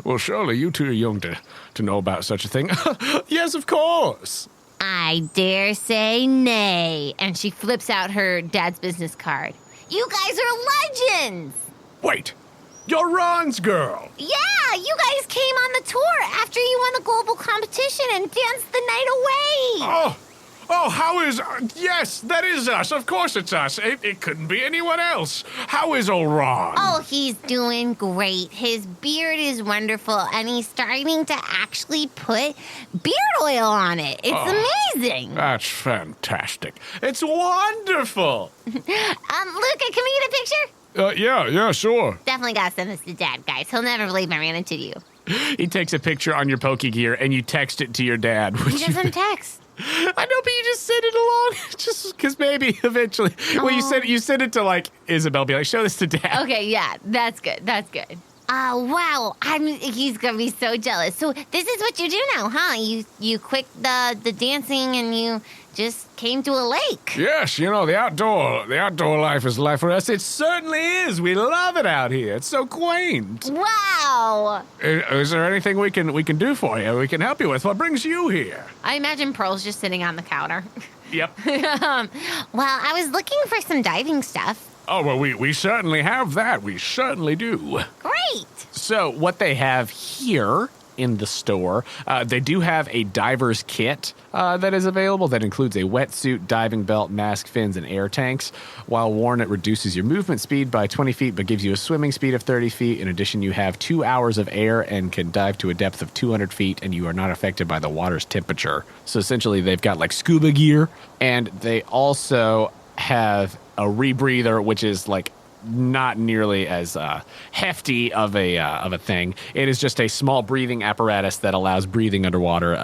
Well, surely you two are young to know about such a thing. Yes, of course. I dare say nay. And she flips out her dad's business card. You guys are legends. Wait, you're Ron's girl. Yeah, you guys came on the tour after you won the global competition and danced the night away. Oh, how is... yes, that is us. Of course it's us. It couldn't be anyone else. How is old Ron? Oh, he's doing great. His beard is wonderful, and he's starting to actually put beard oil on it. It's amazing. That's fantastic. It's wonderful. Luca, can we get a picture? Yeah, sure. Definitely gotta send this to Dad, guys. He'll never believe I ran into you. He takes a picture on your Pokegear and you text it to your dad. He doesn't text. I know, but you just send it along, just because maybe eventually. Well, you send it to like Isabel. Be like, show this to Dad. Okay, yeah, that's good. That's good. Wow, he's gonna be so jealous. So this is what you do now, huh? You quit the dancing and you just came to a lake. Yes, the outdoor life is life for us. It certainly is. We love it out here. It's so quaint. Wow. Is there anything we can do for you? We can help you with? What brings you here? I imagine Pearl's just sitting on the counter. Yep. Well, I was looking for some diving stuff. Oh, well, we certainly have that. We certainly do. Great. So what they have here in the store, they do have a diver's kit that is available that includes a wetsuit, diving belt, mask, fins, and air tanks. While worn, it reduces your movement speed by 20 feet, but gives you a swimming speed of 30 feet. In addition, you have 2 hours of air and can dive to a depth of 200 feet, and you are not affected by the water's temperature. So essentially, they've got like scuba gear, and they also have a rebreather, which is like not nearly as hefty of a thing. It is just a small breathing apparatus that allows breathing underwater,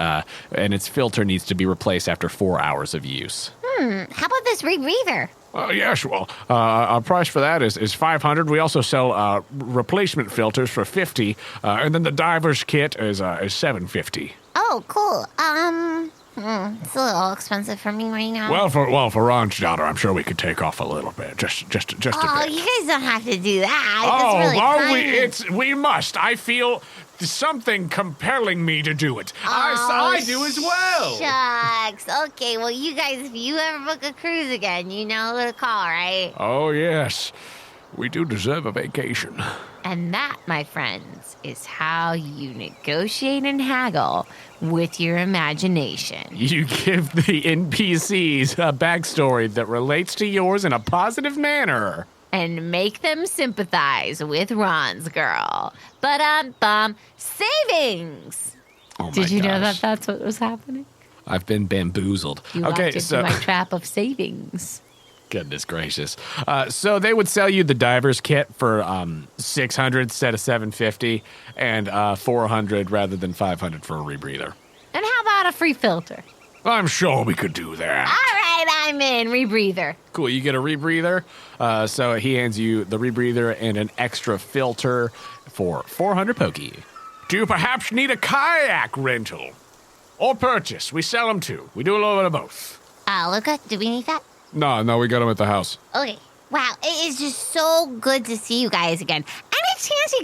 and its filter needs to be replaced after 4 hours of use. How about this rebreather? Yes, well, our price for that is $500. We also sell replacement filters for $50, and then the diver's kit is $750. Oh, cool. It's a little expensive for me right now. Well, for Ron's daughter, I'm sure we could take off a little bit, just a bit. Oh, you guys don't have to do that. That's really kind. We must. I feel something compelling me to do it. I do as well. Shucks. Okay, well, you guys, if you ever book a cruise again, you know who to call, right? Oh, yes. We do deserve a vacation. And that, my friends, is how you negotiate and haggle with your imagination. You give the NPCs a backstory that relates to yours in a positive manner. And make them sympathize with Ron's girl. Ba-dum-bum. Savings! Oh my Did you know gosh. that that's what was happening? I've been bamboozled. You walked into my trap of savings. Goodness gracious. So they would sell you the diver's kit for $600 instead of $750, and $400 rather than $500 for a rebreather. And how about a free filter? I'm sure we could do that. All right, I'm in. Rebreather. Cool, you get a rebreather. So he hands you the rebreather and an extra filter for $400 Pokey. Do you perhaps need a kayak rental? Or purchase? We sell them too. We do a little bit of both. Luca, do we need that? No, we got them at the house. Okay. Wow, it is just so good to see you guys again. Any chance you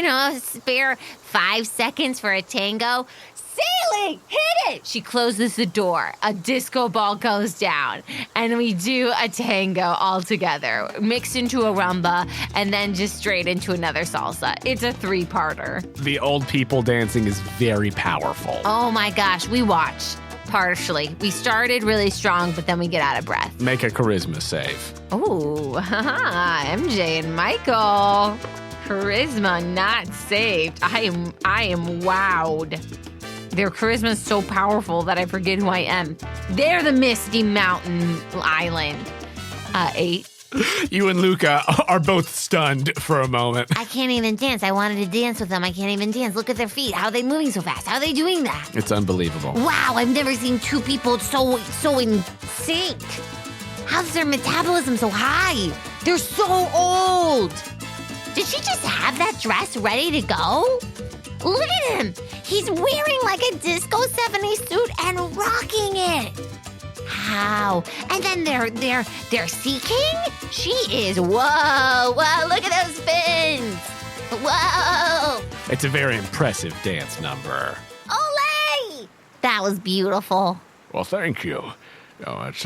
got, spare 5 seconds for a tango? Sailing! Hit it! She closes the door. A disco ball goes down. And we do a tango all together. Mixed into a rumba and then just straight into another salsa. It's a 3-parter. The old people dancing is very powerful. Oh my gosh, we watched. Partially. We started really strong, but then we get out of breath. Make a charisma save. Ooh, MJ and Michael. Charisma not saved. I am wowed. Their charisma is so powerful that I forget who I am. They're the Misty Mountain Island. 8. You and Luca are both stunned for a moment. I can't even dance. I wanted to dance with them. I can't even dance. Look at their feet. How are they moving so fast? How are they doing that? It's unbelievable. Wow, I've never seen 2 people so in sync. How's their metabolism so high? They're so old. Did she just have that dress ready to go? Look at him. He's wearing like a disco 70s suit and rocking it. How? And then their Sea King? She is, whoa, look at those fins. Whoa. It's a very impressive dance number. Ole! That was beautiful. Well, thank you. It's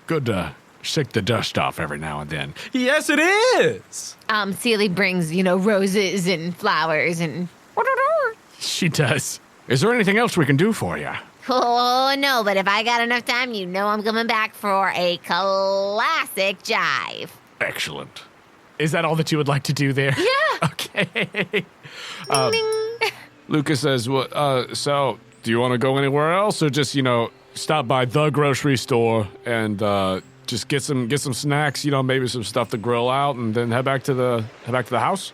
good to shake the dust off every now and then. Yes, it is. Celie brings, roses and flowers and... She does. Is there anything else we can do for you? Oh, no, but if I got enough time, you know I'm coming back for a classic jive. Excellent. Is that all that you would like to do there? Yeah. Okay. Luca says, well, so do you want to go anywhere else or just, stop by the grocery store and just get some snacks, maybe some stuff to grill out and then head back to the house?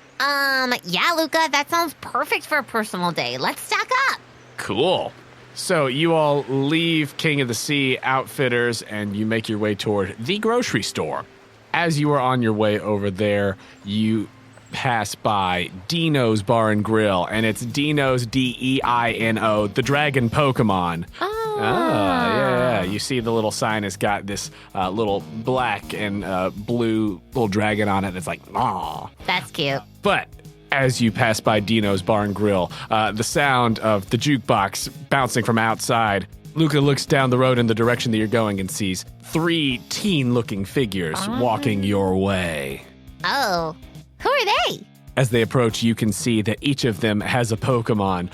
Yeah, Luca, that sounds perfect for a personal day. Let's stock up. Cool. So you all leave King of the Sea Outfitters and you make your way toward the grocery store. As you are on your way over there, you pass by Dino's Bar and Grill, and it's Dino's, Deino, the dragon Pokemon. Oh. Yeah. You see the little sign has got this little black and blue little dragon on it. It's like, aw. That's cute. But as you pass by Dino's Bar and Grill, the sound of the jukebox bouncing from outside, Luca looks down the road in the direction that you're going and sees 3 teen-looking figures walking your way. Oh, who are they? As they approach, you can see that each of them has a Pokemon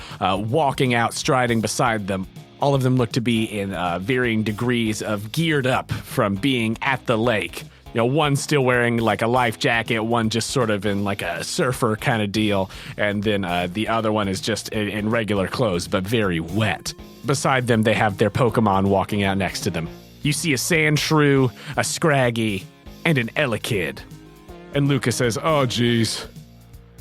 walking out, striding beside them. All of them look to be in varying degrees of geared up from being at the lake. One still wearing like a life jacket, one just sort of in like a surfer kind of deal, and then the other one is just in regular clothes, but very wet. Beside them, they have their Pokemon walking out next to them. You see a Sandshrew, a Scraggy, and an Elekid. And Luca says, oh, geez,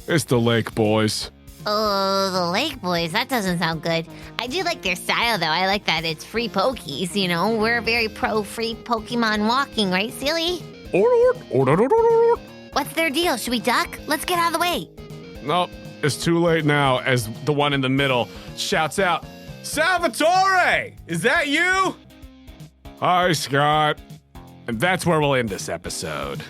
it's the Lake Boys. Oh, the Lake Boys. That doesn't sound good. I do like their style, though. I like that it's free Pokies, We're very pro-free Pokemon walking, right, Silly? What's their deal? Should we duck? Let's get out of the way. Nope, it's too late now as the one in the middle shouts out, Salvatore! Is that you? Hi, Scott. And that's where we'll end this episode.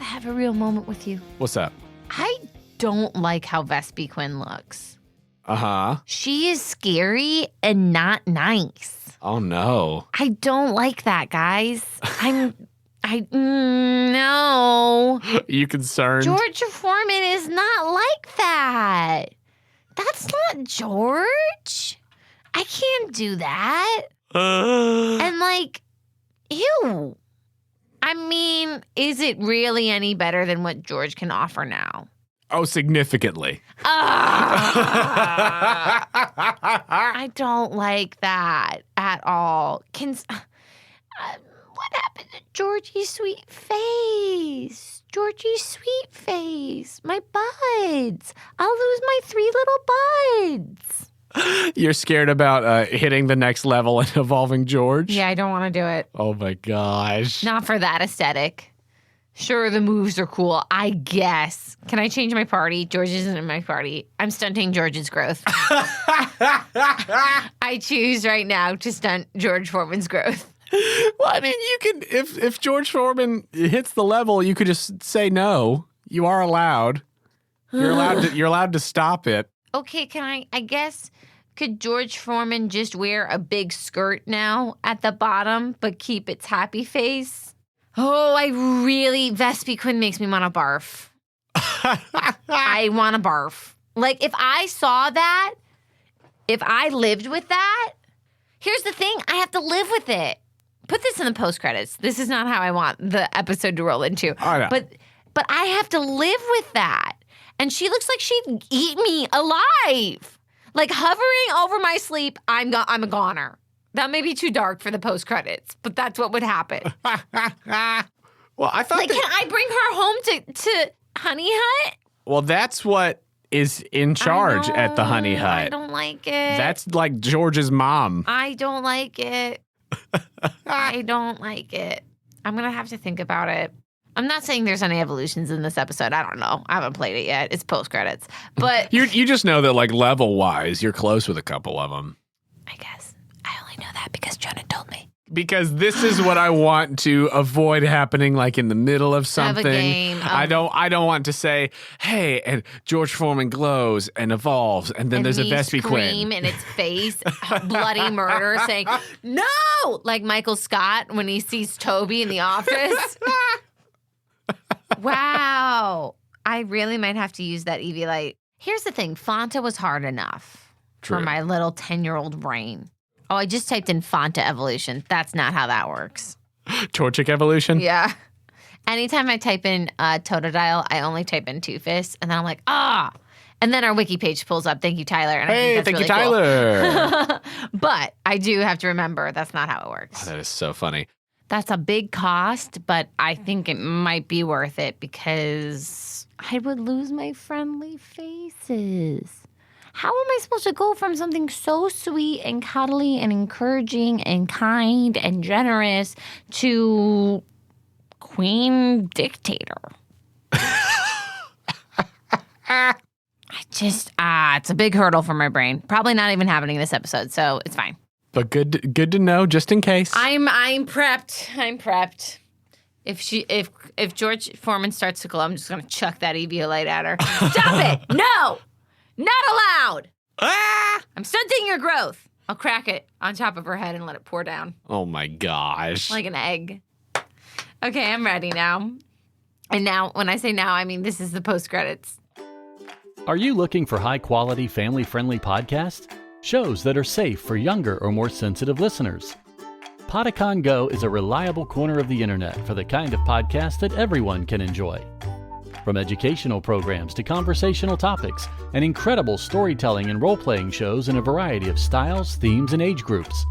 Have a real moment with you. What's up? I don't like how Vespiquen looks. Uh-huh. She is scary and not nice. Oh, no. I don't like that, guys. No. You concerned? George Foreman is not like that. That's not George. I can't do that. And ew. I mean, is it really any better than what George can offer now? Oh, significantly. I don't like that at all. What happened to Georgie's sweet face? Georgie's sweet face. My buds. I'll lose my 3 little buds. You're scared about hitting the next level and evolving George? Yeah, I don't want to do it. Oh, my gosh. Not for that aesthetic. Sure, the moves are cool, I guess. Can I change my party? George isn't in my party. I'm stunting George's growth. I choose right now to stunt George Foreman's growth. Well, I mean, you can, if George Foreman hits the level, you could just say no. You are allowed. You're allowed to stop it. Okay, could George Foreman just wear a big skirt now at the bottom, but keep its happy face? Oh, Vespiquen makes me want to barf. I want to barf. If I saw that, if I lived with that, here's the thing, I have to live with it. Put this in the post-credits. This is not how I want the episode to roll into. I know. But I have to live with that. And she looks like she'd eat me alive. Hovering over my sleep, I'm a goner. That may be too dark for the post-credits, but that's what would happen. Well, Well, I thought Like, can I bring her home to Honey Hut? well, that's what is in charge at the Honey Hut. I don't like it. That's like George's mom. I don't like it. I don't like it. I'm going to have to think about it. I'm not saying there's any evolutions in this episode. I don't know. I haven't played it yet. It's post-credits. But You just know that, like, level-wise, you're close with a couple of them. I guess I only know that because Jonah told me. Because this is what I want to avoid happening, like in the middle of something. game. I don't want to say, "Hey," and George Foreman glows and evolves, and then there's a Vespi scream Quinn. in its face, bloody murder, saying no, like Michael Scott when he sees Toby in The Office. Wow, I really might have to use that EV light. Here's the thing: Fanta was hard enough for True. my little 10-year-old brain. Oh, I just typed in Fanta evolution. That's not how that works. Torchic evolution. Yeah. Anytime I type in Totodile, I only type in Two-Fist, and then I'm like, ah. And then our wiki page pulls up. Thank you, Tyler. And Hey, I think thank that's you, really Tyler. cool. But I do have to remember that's not how it works. That is so funny. That's a big cost, but I think it might be worth it because I would lose my friendly faces. How am I supposed to go from something so sweet and cuddly and encouraging and kind and generous to queen dictator? It's a big hurdle for my brain. Probably not even happening this episode, so it's fine. But good to know, just in case. I'm prepped. I'm prepped. If George Foreman starts to glow, I'm just gonna chuck that EVO light at her. Stop it! No! Not allowed! I'm stunting your growth. I'll crack it on top of her head and let it pour down Oh my gosh. like an egg. Okay, I'm ready now. And now, when I say now, I mean this is the post-credits. Are you looking for high-quality, family-friendly podcasts? Shows that are safe for younger or more sensitive listeners? Podicon Go is a reliable corner of the internet for the kind of podcast that everyone can enjoy. From educational programs to conversational topics and incredible storytelling and role-playing shows in a variety of styles, themes, and age groups.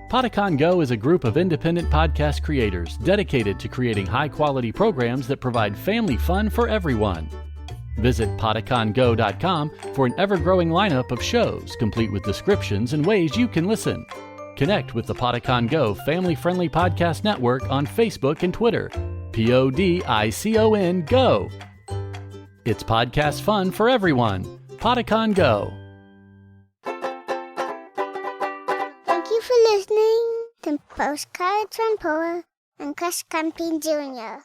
Podicon Go is a group of independent podcast creators dedicated to creating high-quality programs that provide family fun for everyone. Visit podicongo.com for an ever-growing lineup of shows, complete with descriptions and ways you can listen. Connect with the Podicon Go family-friendly podcast network on Facebook and Twitter. PODICON Go. It's podcast fun for everyone. Podicon Go. Thank you for listening to Postcards from Poa and Chris Camping Jr.